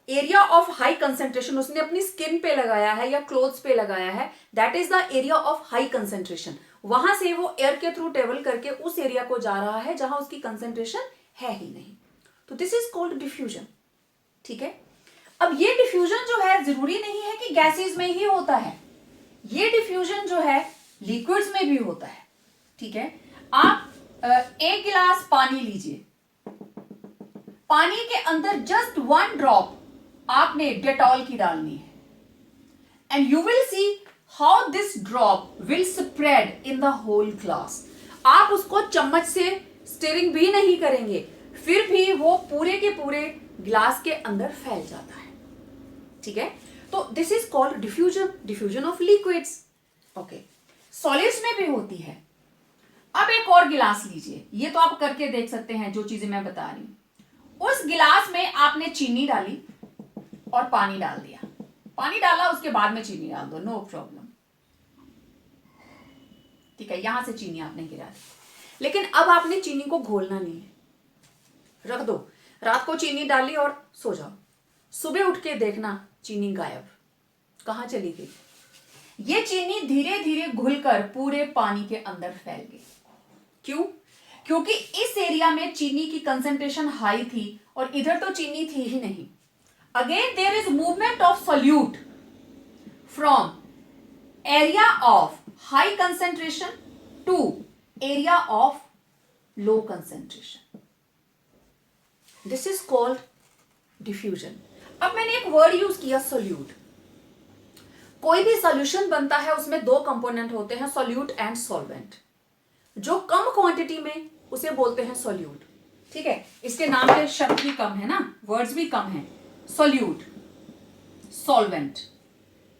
area of high concentration उसने अपनी स्किन पे लगाया है या क्लोथ्स पे लगाया है, that is the area of high concentration. वहां से वो एयर के थ्रू ट्रेवल करके उस एरिया को जा रहा है जहां उसकी कंसेंट्रेशन है ही नहीं। तो दिस इज कॉल्ड डिफ्यूजन। ठीक है, अब ये डिफ्यूजन जो है जरूरी नहीं है कि गैसेस में ही होता है, ये डिफ्यूजन जो है लिक्विड्स में भी होता है। ठीक है, आप एक गिलास पानी लीजिए, पानी के अंदर जस्ट 1 ड्रॉप आपने डेटॉल की डालनी है, and you will see how this drop will spread in the whole glass. आप उसको चम्मच से स्टिरिंग भी नहीं करेंगे, फिर भी वो पूरे के पूरे ग्लास के अंदर फैल जाता है। ठीक है, तो this is called diffusion, diffusion of liquids. Okay, solids में भी होती है। अब एक और गिलास लीजिए, ये तो आप करके देख सकते हैं जो चीजें मैं बता रही हूं। उस गिलास में आपने चीनी डाली और पानी डाल दिया, पानी डाला उसके बाद में चीनी डाल दो, नो प्रॉब्लम। ठीक है, यहां से चीनी आपने गिरा दी, लेकिन अब आपने चीनी को घोलना नहीं है, रख दो। रात को चीनी डाली और सो जाओ, सुबह उठ के देखना चीनी गायब, कहां चली गई? ये चीनी धीरे धीरे घुलकर पूरे पानी के अंदर फैल गई। क्यों? क्योंकि इस एरिया में चीनी की कंसेंट्रेशन हाई थी और इधर तो चीनी थी ही नहीं। Again there is movement of solute from area of high concentration to area of low concentration. This is called diffusion. अब मैंने एक वर्ड यूज किया, सोल्यूट। कोई भी सॉल्यूशन बनता है उसमें 2 कंपोनेंट होते हैं, सोल्यूट एंड सॉल्वेंट। जो कम क्वांटिटी में उसे बोलते हैं सोल्यूट। ठीक है, इसके नाम के शब्द भी कम है ना, वर्ड्स भी कम है। सोल्यूट, सॉल्वेंट,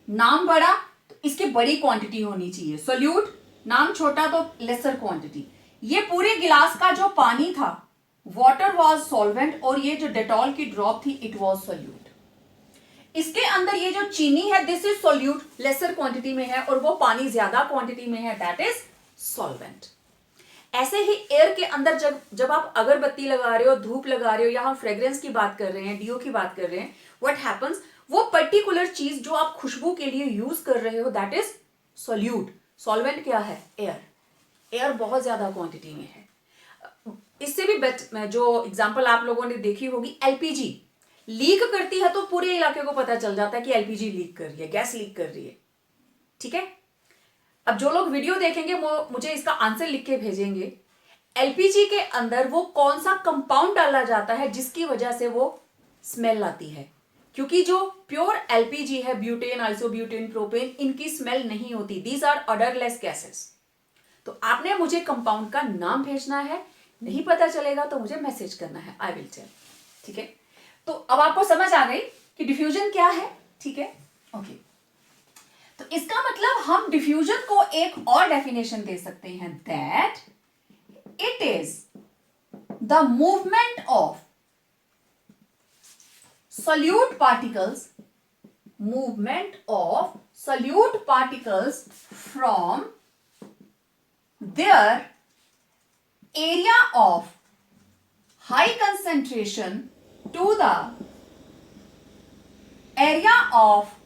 नाम बड़ा तो इसके बड़ी क्वांटिटी होनी चाहिए। सोल्यूट नाम छोटा तो लेसर क्वांटिटी। ये पूरे गिलास का जो पानी था, वाटर वॉज सॉल्वेंट, और ये जो डेटॉल की ड्रॉप थी इट वॉज सोल्यूट। इसके अंदर ये जो चीनी है this is solute, lesser quantity में है, और वो पानी ज्यादा क्वांटिटी में है, दैट इज सॉल्वेंट। ऐसे ही एयर के अंदर जब आप अगरबत्ती लगा रहे हो, धूप लगा रहे हो, या हम फ्रेग्रेंस की बात कर रहे हैं, डियो की बात कर रहे हैं, व्हाट हैपेंस, वो पर्टिकुलर चीज जो आप खुशबू के लिए यूज कर रहे हो दैट इज सोल्यूट। सॉल्वेंट क्या है? एयर। एयर बहुत ज्यादा क्वांटिटी में है। इससे भी जो एग्जांपल आप लोगों ने देखी होगी, एलपीजी लीक करती है तो पूरे इलाके को पता चल जाता है कि एलपीजी लीक कर रही है, गैस लीक कर रही है। ठीक है, अब जो लोग वीडियो देखेंगे वो मुझे इसका आंसर लिख के भेजेंगे। एलपीजी के अंदर वो कौन सा कंपाउंड डाला जाता है जिसकी वजह से वो स्मेल आती है? क्योंकि जो प्योर एलपीजी है, ब्यूटेन, आइसोब्यूटेन, प्रोपेन, इनकी स्मेल नहीं होती, दीज आर ऑडरलेस गैसेस। तो आपने मुझे कंपाउंड का नाम भेजना है, नहीं पता चलेगा तो मुझे मैसेज करना है, आई विल टेल। ठीक है, तो अब आपको समझ आ गई कि डिफ्यूजन क्या है। ठीक है, ओके, तो इसका मतलब हम डिफ्यूजन को एक और डेफिनेशन दे सकते हैं, that it is the movement of solute particles, movement of solute particles from their area of high concentration to the area of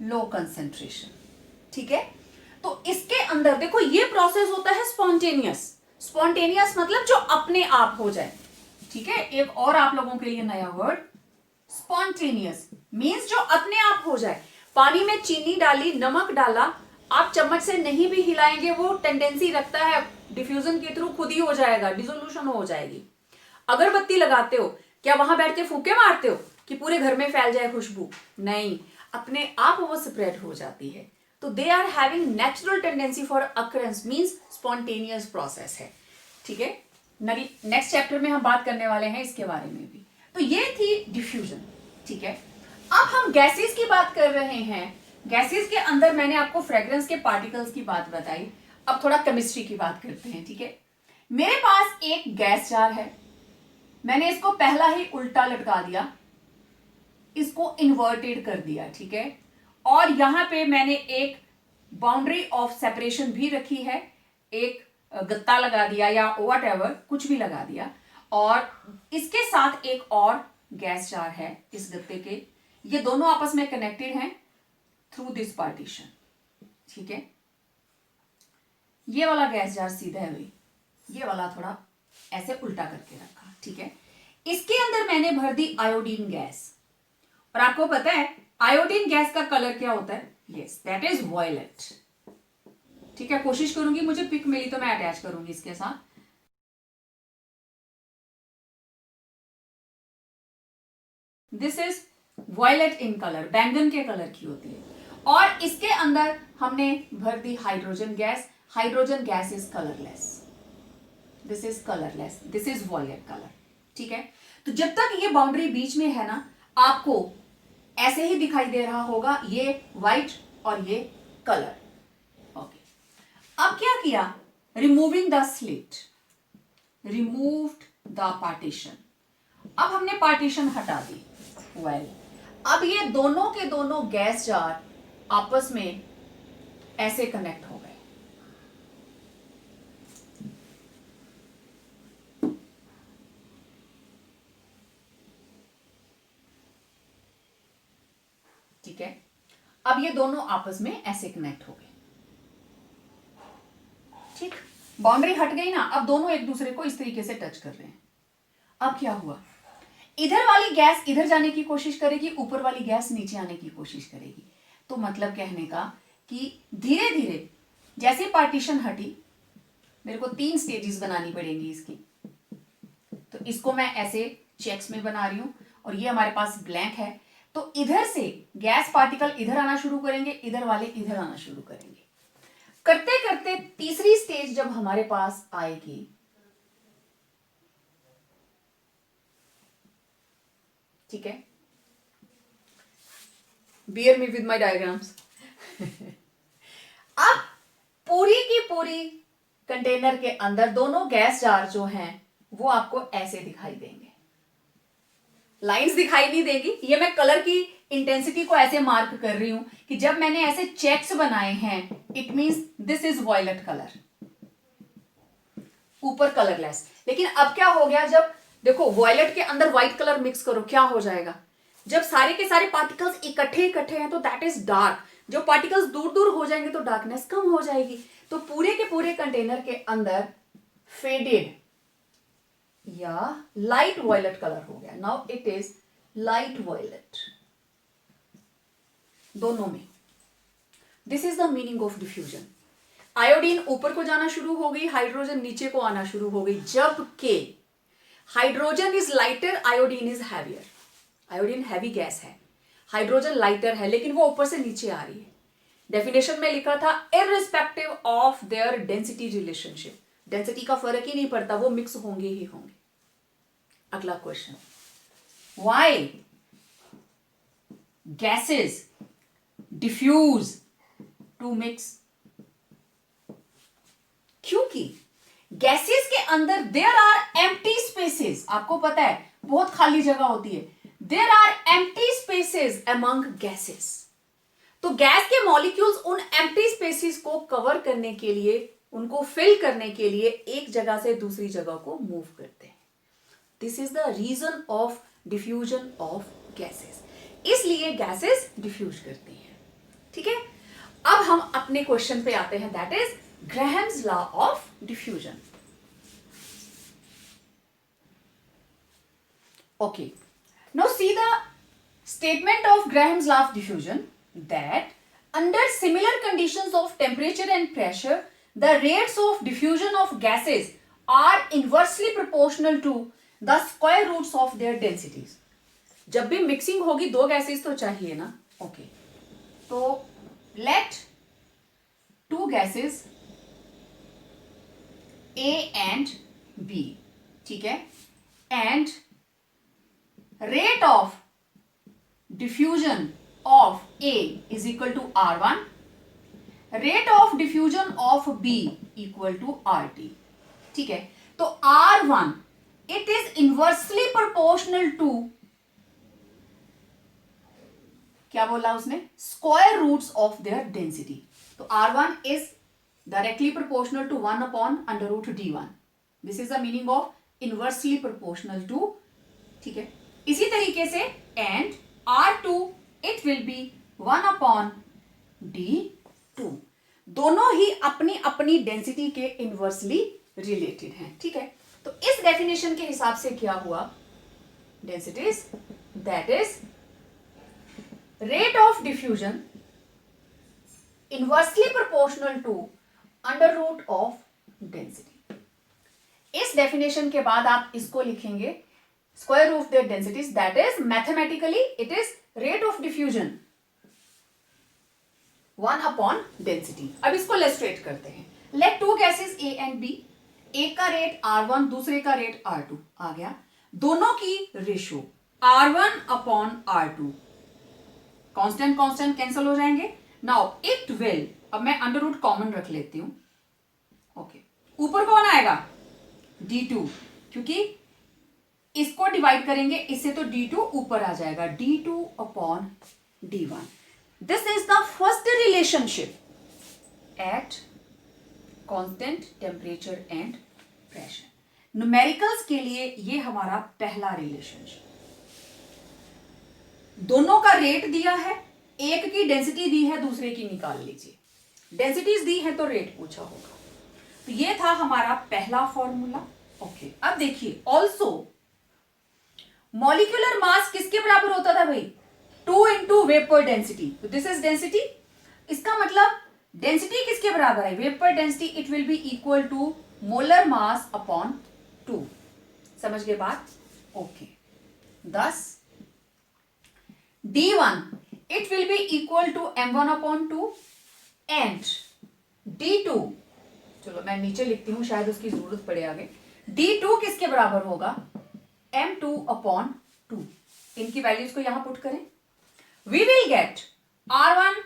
low concentration। ठीक है, तो इसके अंदर देखो ये प्रोसेस होता है स्पॉन्टेनियस। स्पॉन्टेनियस मतलब जो अपने आप हो जाए। ठीक है, एक और आप लोगों के लिए नया वर्ड, स्पॉन्टेनियस मींस जो अपने आप हो जाए। पानी में चीनी डाली, नमक डाला, आप चम्मच से नहीं भी हिलाएंगे, वो टेंडेंसी रखता है डिफ्यूजन के थ्रू खुद ही हो जाएगा, डिसोल्यूशन हो जाएगी। अगरबत्ती लगाते हो, क्या वहां बैठ के फूके मारते हो कि पूरे घर में फैल जाए खुशबू? नहीं, अपने आप वो स्प्रेड हो जाती है। तो they are having natural tendency for occurrence, means spontaneous process है। ठीक है, नेक्स्ट चैप्टर में हम बात करने वाले हैं इसके बारे में भी। तो ये थी डिफ्यूजन। ठीक है, अब हम गैसेस की बात कर रहे हैं। गैसेस के अंदर मैंने आपको फ्रेग्रेंस के पार्टिकल्स की बात बताई, अब थोड़ा केमिस्ट्री की बात करते हैं। ठीक है, मेरे पास एक गैस जार है, मैंने इसको पहला ही उल्टा लटका दिया, इसको इन्वर्टेड कर दिया, ठीक है। और यहां पे मैंने एक बाउंड्री ऑफ सेपरेशन भी रखी है, एक गत्ता लगा दिया या वट एवर कुछ भी लगा दिया, और इसके साथ एक और गैस जार है इस गत्ते के, ये दोनों आपस में कनेक्टेड हैं थ्रू दिस पार्टीशन, ठीक है। ये वाला गैस जार सीधा है भाई, ये वाला थोड़ा ऐसे उल्टा करके रखा, ठीक है। इसके अंदर मैंने भर दी आयोडीन गैस, और आपको पता है आयोडीन गैस का कलर क्या होता है? यस, दैट इज वॉयलेट, ठीक है। कोशिश करूंगी, मुझे पिक मिली तो मैं अटैच करूंगी इसके साथ। This is violet in colour, बैंगन के कलर की होती है, और इसके अंदर हमने भर दी hydrogen gas. Hydrogen gas is colourless, this is colourless, this is violet colour, ठीक है। तो जब तक ये बाउंड्री बीच में है ना, आपको ऐसे ही दिखाई दे रहा होगा, ये व्हाइट और ये कलर, ओके। अब क्या किया? Removing the slit, removed the partition. अब हमने पार्टीशन हटा दी, वेल अब ये दोनों के दोनों गैस जार आपस में ऐसे कनेक्ट हो गए, ठीक है। अब ये दोनों आपस में ऐसे कनेक्ट हो गए, ठीक। बाउंड्री हट गई ना, अब दोनों एक दूसरे को इस तरीके से टच कर रहे हैं। अब क्या हुआ? इधर वाली गैस इधर जाने की कोशिश करेगी, ऊपर वाली गैस नीचे आने की कोशिश करेगी। तो मतलब कहने का कि धीरे धीरे जैसे पार्टीशन हटी, मेरे को 3 स्टेजेस बनानी पड़ेंगी इसकी, तो इसको मैं ऐसे चेक्स में बना रही हूं, और ये हमारे पास ब्लैंक है। तो इधर से गैस पार्टिकल इधर आना शुरू करेंगे, इधर वाले इधर आना शुरू करेंगे, करते करते तीसरी स्टेज जब हमारे पास आएगी, ठीक है, bear me with my diagrams. अब पूरी की पूरी कंटेनर के अंदर दोनों गैस जार जो हैं वो आपको ऐसे दिखाई देंगे, लाइंस दिखाई नहीं देगी। ये मैं कलर की इंटेंसिटी को ऐसे मार्क कर रही हूं कि जब मैंने ऐसे चेक्स बनाए हैं, it means this is violet colour, ऊपर कलरलेस। लेकिन अब क्या हो गया, जब देखो वॉयलेट के अंदर व्हाइट कलर मिक्स करो, क्या हो जाएगा? जब सारे के सारे पार्टिकल्स इकट्ठे इकट्ठे हैं तो दैट इज डार्क, जो पार्टिकल्स दूर दूर हो जाएंगे तो डार्कनेस कम हो जाएगी। तो पूरे के पूरे कंटेनर के अंदर फेडेड या लाइट वॉयलेट कलर हो गया। Now it is light violet, दोनों में। This is the meaning of diffusion. Iodine ऊपर को जाना शुरू हो गई, हाइड्रोजन नीचे को आना शुरू हो गई, जबकि hydrogen is lighter, iodine is heavier. Iodine heavy gas है, हाइड्रोजन लाइटर है, लेकिन वो ऊपर से नीचे आ रही है। डेफिनेशन में लिखा था irrespective of their density relationship, density का फर्क ही नहीं पड़ता, वो मिक्स होंगे ही होंगे। अगला question, why gases diffuse to mix? क्योंकि गैसेस के अंदर देयर आर एम्प्टी स्पेसेस, आपको पता है बहुत खाली जगह होती है, there are empty spaces among gases. तो गैस के मॉलिक्यूल्स उन एम्प्टी स्पेसेस को कवर करने के लिए, उनको फिल करने के लिए एक जगह से दूसरी जगह को मूव करते हैं। This is the reason of diffusion of gases, इसलिए गैसेस डिफ्यूज करती हैं, ठीक है। अब हम अपने क्वेश्चन पे आते हैं, that is Graham's law of diffusion. Okay, now see the statement of Graham's law of diffusion, that under similar conditions of temperature and pressure, the rates of diffusion of gases are inversely proportional to the square roots of their densities. जब भी mixing होगी दो gases तो चाहिए ना, okay. तो let two gases A and B, ठीक है, and rate of diffusion of A is equal to R1, rate of diffusion of B equal to RT, ठीक है। तो R1 it is inversely proportional to, क्या बोला उसने, square roots of their density. तो R1 is directly proportional to 1 upon under root D1। This is the meaning of inversely proportional to. ठीक है, इसी तरीके से and R2 it will be 1 upon D2। दोनों ही अपनी अपनी डेंसिटी के इनवर्सली रिलेटेड हैं। ठीक है, तो इस डेफिनेशन के हिसाब से क्या हुआ, densities that is rate of diffusion inversely proportional to under root of density। इस डेफिनेशन के बाद आप इसको लिखेंगे square root their densities, that is mathematically it is rate of diffusion 1 upon density. अब इसको इलस्ट्रेट करते हैं। Let two gases A and B, एक का रेट R1 दूसरे का रेट R2 आ गया, दोनों की ratio R1 upon R2, constant constant cancel हो जाएंगे। नाउ इट विल, अब मैं अंडर रूट कॉमन रख लेती हूं। ओके, ऊपर कौन आएगा, D2, क्योंकि इसको डिवाइड करेंगे इससे तो D2 ऊपर आ जाएगा, D2 upon D1। This is the first relationship at constant temperature and pressure. Numericals के लिए ये हमारा पहला रिलेशनशिप। दोनों का रेट दिया है, एक की डेंसिटी दी है, दूसरे की निकाल लीजिए। डेंसिटीज दी है तो रेट पूछा होगा। तो ये था हमारा पहला फॉर्मूला। ओके, अब देखिए ऑल्सो मॉलिक्यूलर मास किसके बराबर होता था भाई, 2 इंटू वेपर डेंसिटी। तो दिस इज डेंसिटी, इसका मतलब डेंसिटी किसके बराबर है, vapour density, it will be equal to molar mass upon 2। समझ गए बात। Okay, thus D1 it will be equal to m1 upon 2 and D2, चलो मैं नीचे लिखती हूं शायद उसकी जरूरत पड़े आगे। D2 किसके बराबर होगा, m2 upon 2। इनकी वैल्यूज को यहां पुट करें, we will get R1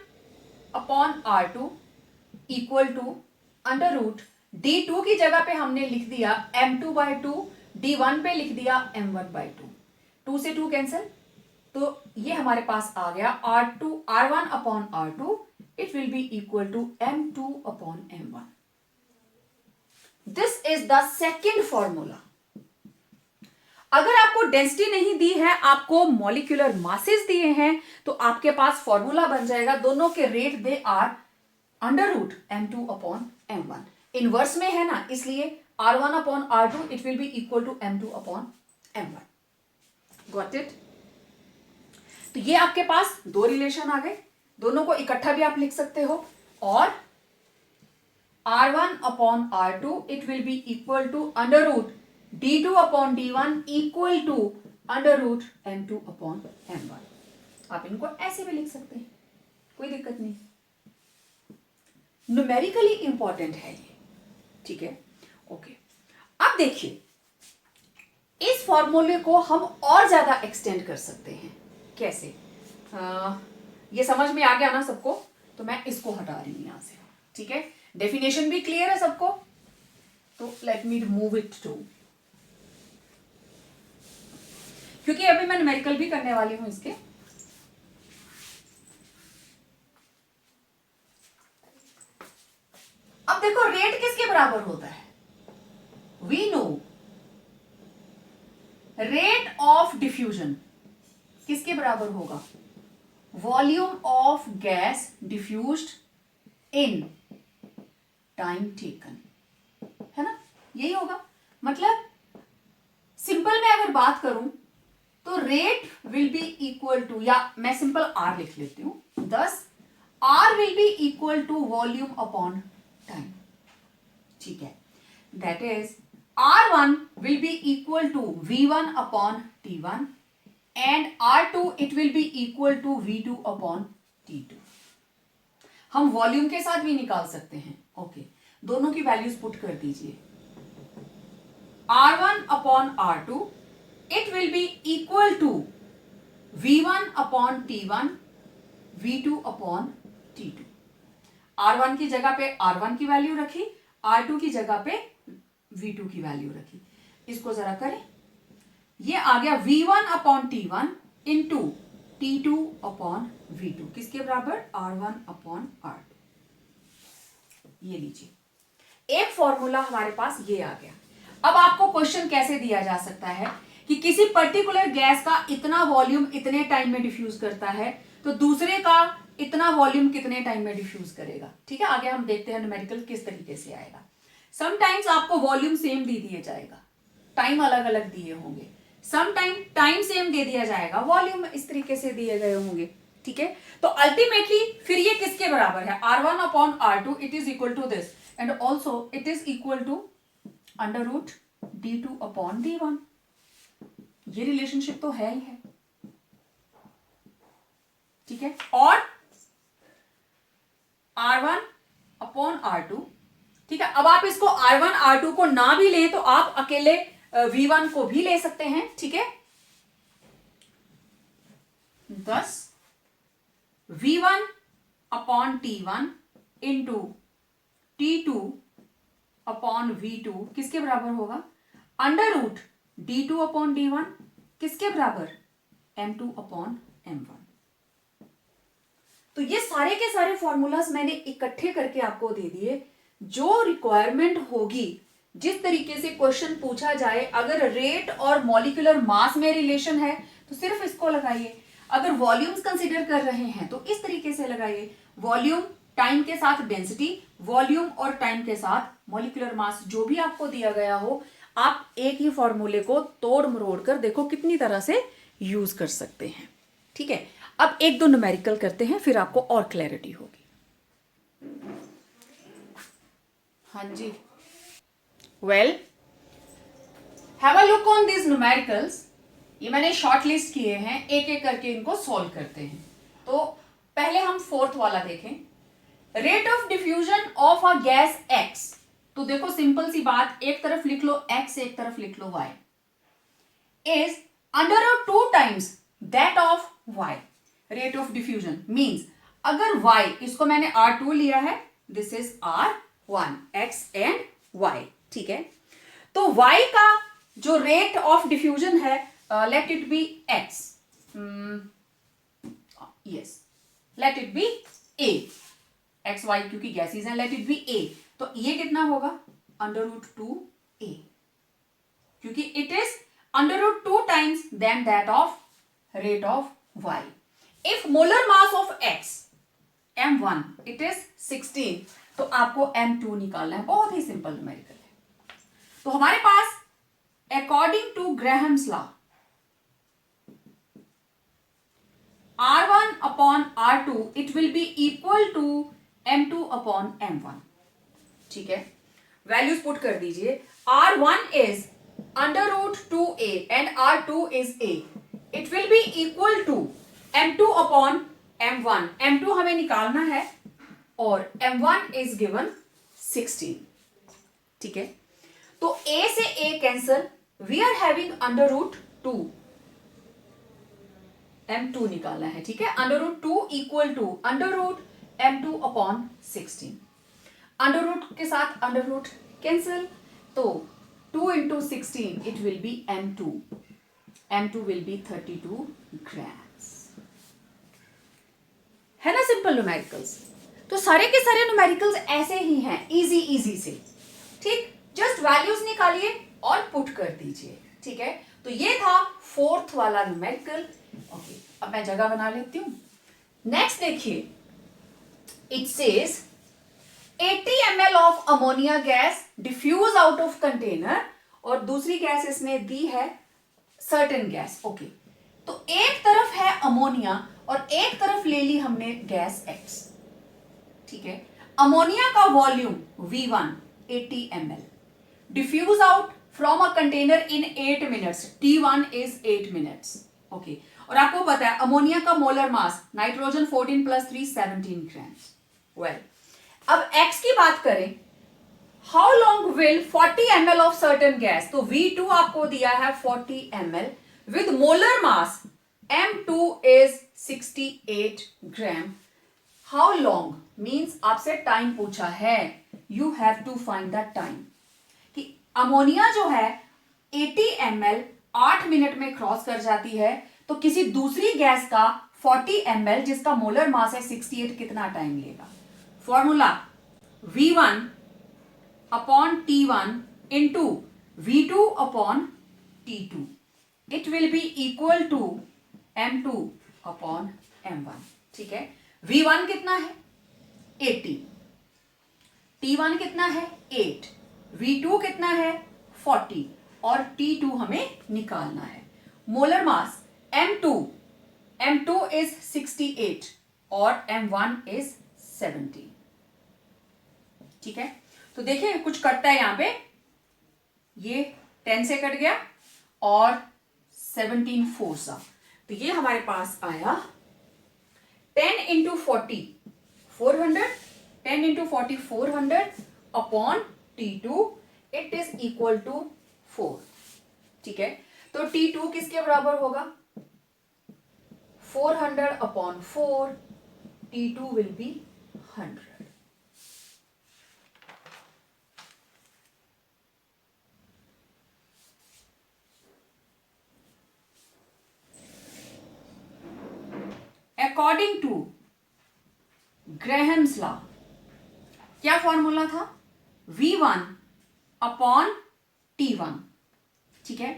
upon R2 equal to under root D2 की जगह पे हमने लिख दिया m2 by 2, D1 पे लिख दिया m1 by 2, 2 से 2 कैंसिल, तो ये हमारे पास आ गया R1 upon R2 it will be equal to M2 upon M1। This is the second formula. अगर आपको डेंसिटी नहीं दी है, आपको मॉलिक्यूलर मासेस दिए हैं, तो आपके पास फॉर्मूला बन जाएगा, दोनों के rate they are under root M2 upon M1। Inverse में है ना, इसलिए R1 upon R2 it will be equal to M2 upon M1। Got it. तो ये आपके पास दो रिलेशन आ गए, दोनों को इकट्ठा भी आप लिख सकते हो, और R1 upon R2 it will be equal to under root D2 upon D1 equal to under root M2 upon M1। आप इनको ऐसे भी लिख सकते हैं, कोई दिक्कत नहीं, न्यूमेरिकली इंपॉर्टेंट है ये। ठीक है, ओके। अब देखिए, इस फॉर्मूले को हम और ज्यादा एक्सटेंड कर सकते हैं। कैसे, ये समझ में आ गया ना सबको, तो मैं इसको हटा रही हूं यहां से। ठीक है, डेफिनेशन भी क्लियर है सबको, तो let me move it to, क्योंकि अभी मैं न्यूमेरिकल भी करने वाली हूं इसके। अब देखो रेट किसके बराबर होता है, we know rate of diffusion किसके बराबर होगा, volume of gas diffused in time taken, है ना, यही होगा। मतलब सिंपल में अगर बात करूं तो rate will be equal to, या मैं सिंपल आर लिख लेती हूं, thus R will be equal to volume upon time. ठीक है, that is R1 will be equal to V1 upon T1 and R2 it will be equal to V2 upon T2। हम volume के साथ भी निकाल सकते हैं। ओके, दोनों की वैल्यूज पुट कर दीजिए। R1 upon R2 it will be equal to V1 upon T1 V2 upon T2। R1 की जगह पे R1 की वैल्यू रखी, R2 की जगह पे V2 की वैल्यू रखी। इसको जरा करें, ये आ गया V1 upon T1 into T2 upon V2, किसके बराबर, R1 अपॉन R2। ये लीजिए एक फॉर्मूला हमारे पास ये आ गया। अब आपको क्वेश्चन कैसे दिया जा सकता है कि किसी पर्टिकुलर गैस का इतना वॉल्यूम इतने टाइम में डिफ्यूज करता है, तो दूसरे का इतना वॉल्यूम कितने टाइम में डिफ्यूज करेगा। ठीक है, आगे हम देखते हैं न्यूमेरिकल किस तरीके से आएगा। समटाइम्स आपको वॉल्यूम सेम दे दिया जाएगा, टाइम अलग अलग दिए होंगे, समटाइम टाइम सेम दे दिया जाएगा, वॉल्यूम इस तरीके से दिए गए होंगे। ठीक है, तो अल्टीमेटली फिर ये किसके बराबर है, R1 upon R2, it is equal to this and also it is equal to under root D2 upon D1। ये रिलेशनशिप तो है ही है। ठीक है, और R1 अपॉन R2। ठीक है, अब आप इसको R1 R2 को ना भी लें तो आप अकेले V1 को भी ले सकते हैं। ठीक है, thus V1 upon T1 into T2 upon V2 किसके बराबर होगा, under root D2 upon D1 किसके बराबर, M2 अपॉन M1। तो ये सारे के सारे फॉर्मूलाज मैंने इकट्ठे करके आपको दे दिए। जो रिक्वायरमेंट होगी, जिस तरीके से क्वेश्चन पूछा जाए, अगर रेट और मॉलिक्यूलर मास में रिलेशन है तो सिर्फ इसको लगाइए, अगर वॉल्यूम्स कंसीडर कर रहे हैं तो इस तरीके से लगाइए, वॉल्यूम टाइम के साथ डेंसिटी, वॉल्यूम और टाइम के साथ मॉलिक्यूलर मास, जो भी आपको दिया गया हो, आप एक ही फॉर्मूले को तोड़ मरोड़ कर देखो कितनी तरह से यूज कर सकते हैं। ठीक है, अब एक दो न्यूमेरिकल करते हैं, फिर आपको और क्लैरिटी होगी। हाँ जी, well have a look on this numericals. ये मैंने शॉर्ट लिस्ट किए हैं, एक एक करके इनको सॉल्व करते हैं। तो पहले हम फोर्थ वाला देखें, rate of diffusion of a gas x. तो देखो सिंपल सी बात, एक तरफ लिख लो x, एक तरफ लिख लो y, is under root 2 times that of y। Rate of diffusion means अगर y, इसको मैंने R2 लिया है, this is R1, x and y। ठीक है, तो y का जो रेट ऑफ डिफ्यूजन है, let it be x, yes, let it be a, X Y क्योंकि गैसेस हैं, लेट इट बी a। तो ये कितना होगा, अंडर रूट 2a, क्योंकि it is under root 2 times then that of rate of y। If molar mass of x m1 it is 16, तो आपको m2 निकालना है। बहुत ही सिंपल न्यूमेरिकल है। तो हमारे पास according to Graham's law, R1 upon R2 it will be equal to M2 upon M1। ठीक है, वैल्यूज पुट कर दीजिए। R1 is under root 2a and R2 is a, it will be equal to M2 upon M1। M2 हमें निकालना है और M1 is given 16। ठीक है, तो a से a cancel, we are having under root 2, M2 निकालना है। ठीक है, under root 2 equal to under root M2 upon 16, under root के साथ अंडर रूट कैंसिल, तो 2 into 16 it will be M2, M2 will be 32 grams. है ना सिंपल न्यूमेरिकल्स। तो सारे के सारे न्यूमेरिकल्स ऐसे ही हैं, इजी इजी से। ठीक, जस्ट वैल्यूज निकालिए और पुट कर दीजिए। ठीक है, तो ये था फोर्थ वाला न्यूमेरिकल। ओके, अब मैं जगह बना लेती हूं। नेक्स्ट देखिए, it says 80 ml of ammonia gas diffuse out of container, और दूसरी गैस इसने दी है सर्टेन गैस। ओके, तो एक तरफ है अमोनिया और एक तरफ ले ली हमने गैस X। ठीक है, अमोनिया का volume V1 80 ml, diffuse out from a container in 8 minutes, T1 is 8 minutes. Okay, और आपको पता है अमोनिया का molar mass, nitrogen 14 + 3 17 grams. Well, अब X की बात करें, how long will 40 ml of certain gas, तो V2 आपको दिया है 40 ml with molar mass M2 is 68 gram. How long means आपसे टाइम पूछा है, you have to find the time, कि अमोनिया जो है 80 ml 8 मिनट में क्रॉस कर जाती है, तो किसी दूसरी गैस का 40 ml जिसका मोलर मास है 68 कितना टाइम लेगा? Formula V1 upon T1 into V2 upon T2, it will be equal to M2 upon M1। ठीक है, V1 कितना है 80, T1 कितना है 8, V2 कितना है 40 और T2 हमें निकालना है। मोलर मास M2 इज 68 और M1 इज 70। ठीक है, तो देखिए कुछ कटता है यहां पे, ये 10 से कट गया और 17 4 तो ये हमारे पास आया 10 into 40 400, 10 into 40 400 upon T2, it is equal to 4। ठीक है, तो T2 किसके बराबर होगा? 400 upon 4, T2 will be 100। According to Graham's law, क्या फॉर्मूला था? V1 upon T1। ठीक है,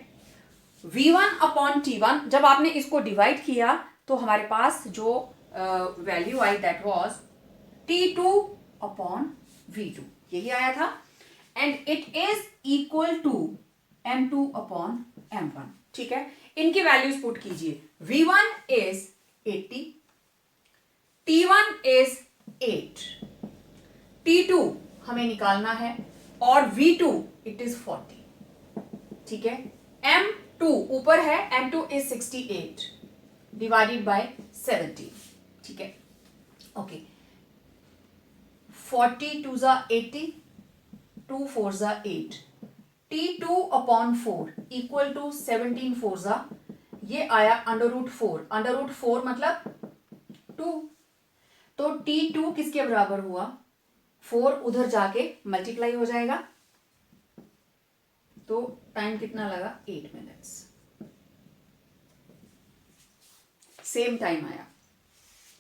V1 अपॉन T1, जब आपने इसको डिवाइड किया तो हमारे पास जो वैल्यू आई that was T2 upon V2, यही आया था, and it is equal to M2 upon M1। ठीक है, इनकी वैल्यूज पुट कीजिए। V1 is 80, T1 is 8, T2 हमें निकालना है और V2 इट इज 40। ठीक है, M2 ऊपर है, M2 इज 68 डिवाइडेड बाय 70। ठीक है, ओके, 40 2 जा 80, 2 4 जा 8, T2 अपॉन 4 इक्वल टू 17 4 जा, ये आया √4, √4 मतलब 2, तो T2 किसके बराबर हुआ? 4 उधर जाके मल्टीप्लाई हो जाएगा, तो टाइम कितना लगा? 8 मिनट्स। सेम टाइम आया।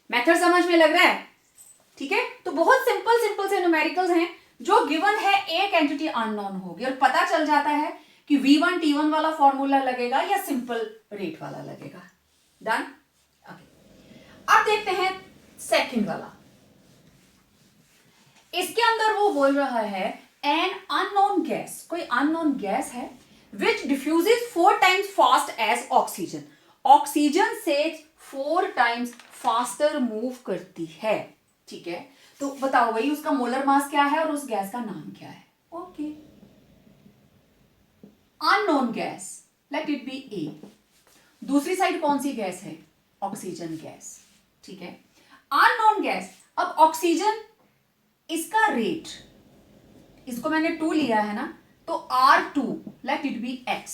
मेथड समझ में लग रहा है? ठीक है, तो बहुत सिंपल से न्यूमेरिकल्स हैं, जो गिवन है एक एंटिटी अननोन होगी और पता चल जाता है कि V1 T1 वाला फॉर्मूला लगेगा या सिंपल रेट वाला लगेगा। डन? ओके, अब देखते हैं सेकंड वाला। इसके अंदर वो बोल रहा है एन अननोन गैस, कोई अननोन गैस है which diffuses 4 times fast as oxygen, oxygen से 4 टाइम्स फास्टर मूव करती है। ठीक है, तो बताओ भाई उसका मोलर मास क्या है और उस गैस का नाम क्या है? Okay, unknown gas, let it be A. दूसरी साइड कौन सी गैस है? Oxygen gas. ठीक है, अननोन गैस। अब ऑक्सीजन, इसका रेट, इसको मैंने 2 लिया है ना, तो R2 late it be x,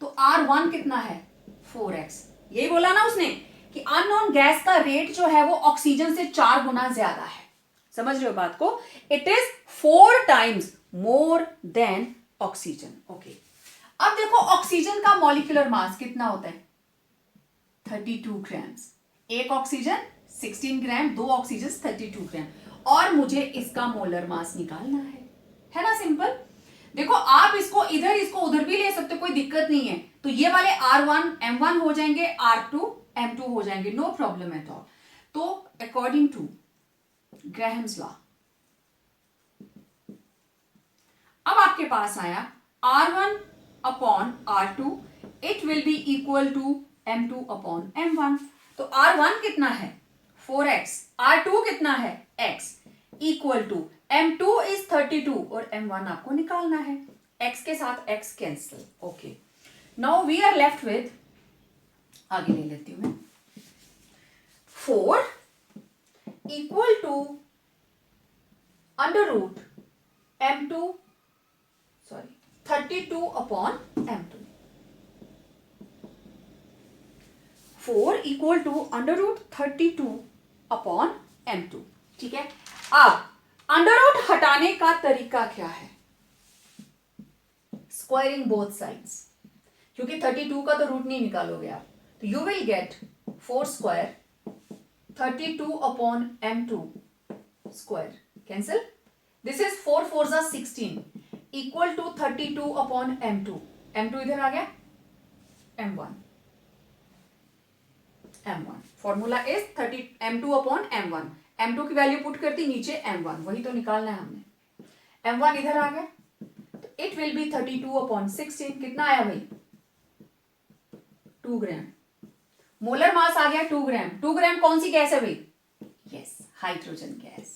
तो R1 कितना है? 4x। यही बोला ना उसने कि अननोन गैस का रेट जो है वो ऑक्सीजन से 4 गुना ज्यादा है। समझ रहे हो बात को? It is 4 times more than oxygen. Okay, अब देखो ऑक्सीजन का मॉलिक्यूलर मास कितना होता है? 32 ग्राम्स। एक ऑक्सीजन 16 ग्राम, 2 ऑक्सीजन 32 ग्राम, और मुझे इसका मोलर मास निकालना है ना? सिंपल। देखो आप इसको इधर इसको उधर भी ले सकते हो, कोई दिक्कत नहीं है। तो ये वाले R1 M1 हो जाएंगे, R2 M2 हो जाएंगे, नो प्रॉब्लम एट ऑल। तो अकॉर्डिंग टू ग्रेहम्स लॉ, अब आपके पास आया R1 upon R2, it will be equal to M2 upon M1। तो R1 कितना है? 4x, R2 कितना है? x, equal to M2 is 32 और M1 आपको निकालना है। x के साथ x cancel. Okay, now we are left with, आगे ले लेती हूं मैं, 4 equal to under root M2, sorry 32 upon M2, 4 equal to under root 32 upon M2। ठीक है, अब अंडर रूट हटाने का तरीका क्या है? स्क्वायरिंग बोथ साइड्स, क्योंकि 32 का तो रूट नहीं निकालोगे आप, तो you will gate 4 square 32 upon m2 square, cancel, this is 4 4 जा 16 equal to 32 upon m2, m2 इधर आ गया, m1 formula is 30 m2 upon m1, m2 की वैल्यू पुट करती नीचे m1, वही तो निकालना है हमने, m1 इधर आ गया, तो इट विल बी 32 अपॉन 16, कितना आया भाई 2 ग्राम, मोलर मास आ गया 2 ग्राम, 2 ग्राम कौन सी गैस है भाई, यस हाइड्रोजन गैस।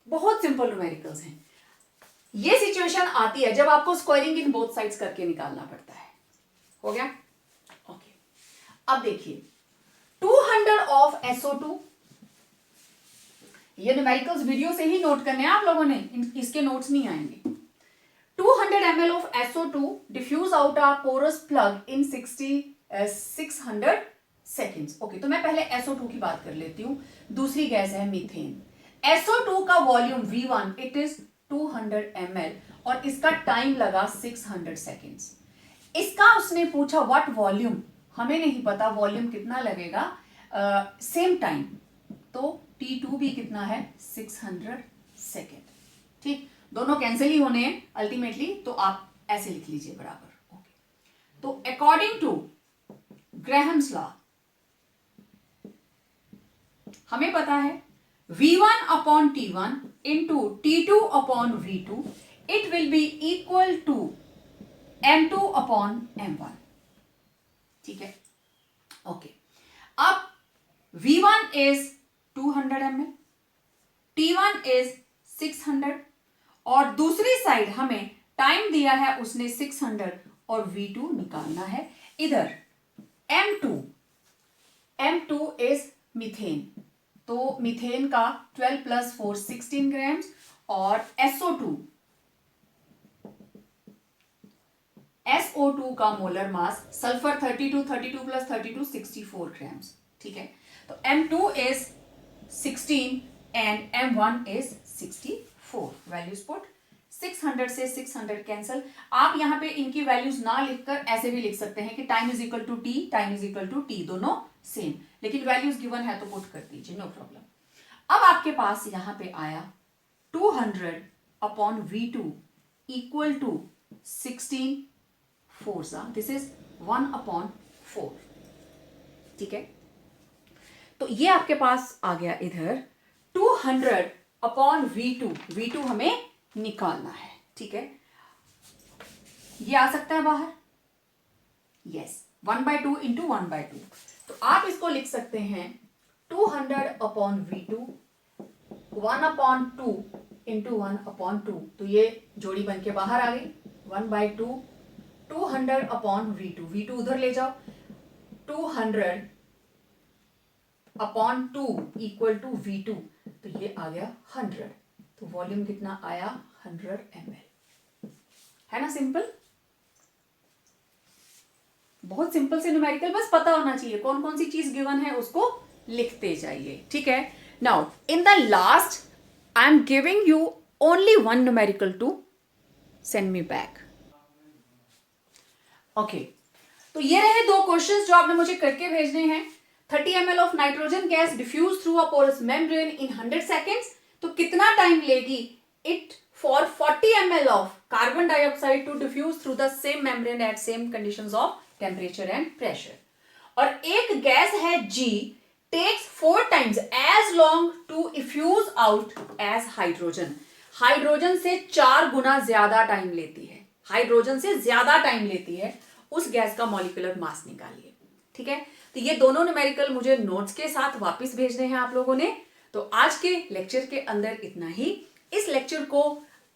बहुत सिंपल न्यूमेरिकल्स हैं, ये सिचुएशन आती है जब आपको स्क्वायरिंग इन बोथ साइड्स करके निकालना पड़ता है, हो गया ओके। अब देखिए 200 ऑफ SO2, ये न्यूमेरिकल्स वीडियो से ही नोट करने हैं आप लोगों ने, इसके नोट्स नहीं आएंगे। 200 ml of SO2 diffuse out a porous plug in 600 seconds। Okay, तो मैं पहले SO2 की बात कर लेती हूँ, दूसरी गैस है मीथेन। SO2 का volume V1 it is 200 ml और इसका टाइम लगा 600 सेकेंड्स। इसका उसने पूछा व्हाट वॉल्यूम, हमें नहीं पता वॉल्यूम कितना लगेगा, सेम टाइम, तो T2 भी कितना है 600 सेकेंड, ठीक, दोनों कैंसिल ही होने हैं अल्टीमेटली, तो आप ऐसे लिख लीजिए बराबर, ओके। तो अकॉर्डिंग टू ग्राहम्स लॉ हमें पता है V1 upon T1 into T2 upon V2 it will be equal to M2 upon M1, ठीक है ओके। अब V1 is 200 ml, T1 is 600 और दूसरी साइड हमें टाइम दिया है उसने 600 और V2 निकालना है। इधर M2 इज मीथेन, तो मीथेन का 12 प्लस 4 16 ग्राम्स और SO2 का मोलर मास, सल्फर 32 प्लस 32 64 ग्राम्स, ठीक है। तो M2 is 16 and M1 is 64, values put, 600 से 600 कैंसल। आप यहां पे इनकी वैल्यूज ना लिखकर ऐसे भी लिख सकते हैं कि time is equal to T, time is equal to T, दोनों सेम, लेकिन वैल्यूज गिवन है तो पुट कर दीजिए, नो प्रॉब्लम। अब आपके पास यहां पे आया 200 upon V2 equal to 16 4 this is 1 upon 4, ठीक है। तो ये आपके पास आ गया इधर 200 अपॉन V2 हमें निकालना है, ठीक है। ये आ सकता है बाहर, यस 1/2 इंटू 1/2, तो आप इसको लिख सकते हैं 200 upon V2 1 upon 2 into 1 upon 2, तो ये जोड़ी बन के बाहर आ गई 1/2 200 अपॉन V2 उधर ले जाओ, 200 अपॉन 2 इक्वल टू V2, तो ये आ गया 100, तो वॉल्यूम कितना आया 100 ml, है ना सिंपल, बहुत सिंपल से न्यूमेरिकल, बस पता होना चाहिए कौन कौन सी चीज गिवन है उसको लिखते जाइए, ठीक है। Now in the last I am giving you only one numerical to send me back, okay. तो ये रहे दो क्वेश्चंस जो आपने मुझे करके भेजने हैं। 30 ml of nitrogen gas diffuse through a porous membrane in 100 seconds, तो कितना टाइम लेगी it for 40 ml of carbon dioxide to diffuse through the same membrane at same conditions of temperature and pressure. और एक gas है G takes 4 times as long to effuse out as hydrogen, hydrogen से 4 गुना ज्यादा time लेती है, hydrogen से ज्यादा time लेती है, उस गैस का मॉलिक्यूलर मास निकालिए, ठीक है। तो ये दोनों न्यूमेरिकल मुझे नोट्स के साथ वापस भेजने हैं आप लोगों ने। तो आज के लेक्चर के अंदर इतना ही। इस लेक्चर को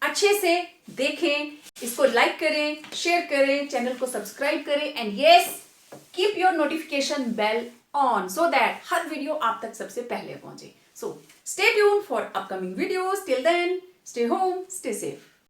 अच्छे से देखें, इसको लाइक करें, शेयर करें, चैनल को सब्सक्राइब करें and yes keep your notification bell on so that हर वीडियो आप तक सबसे पहले पहुंचे। So stay tuned for upcoming videos, till then stay home, stay safe.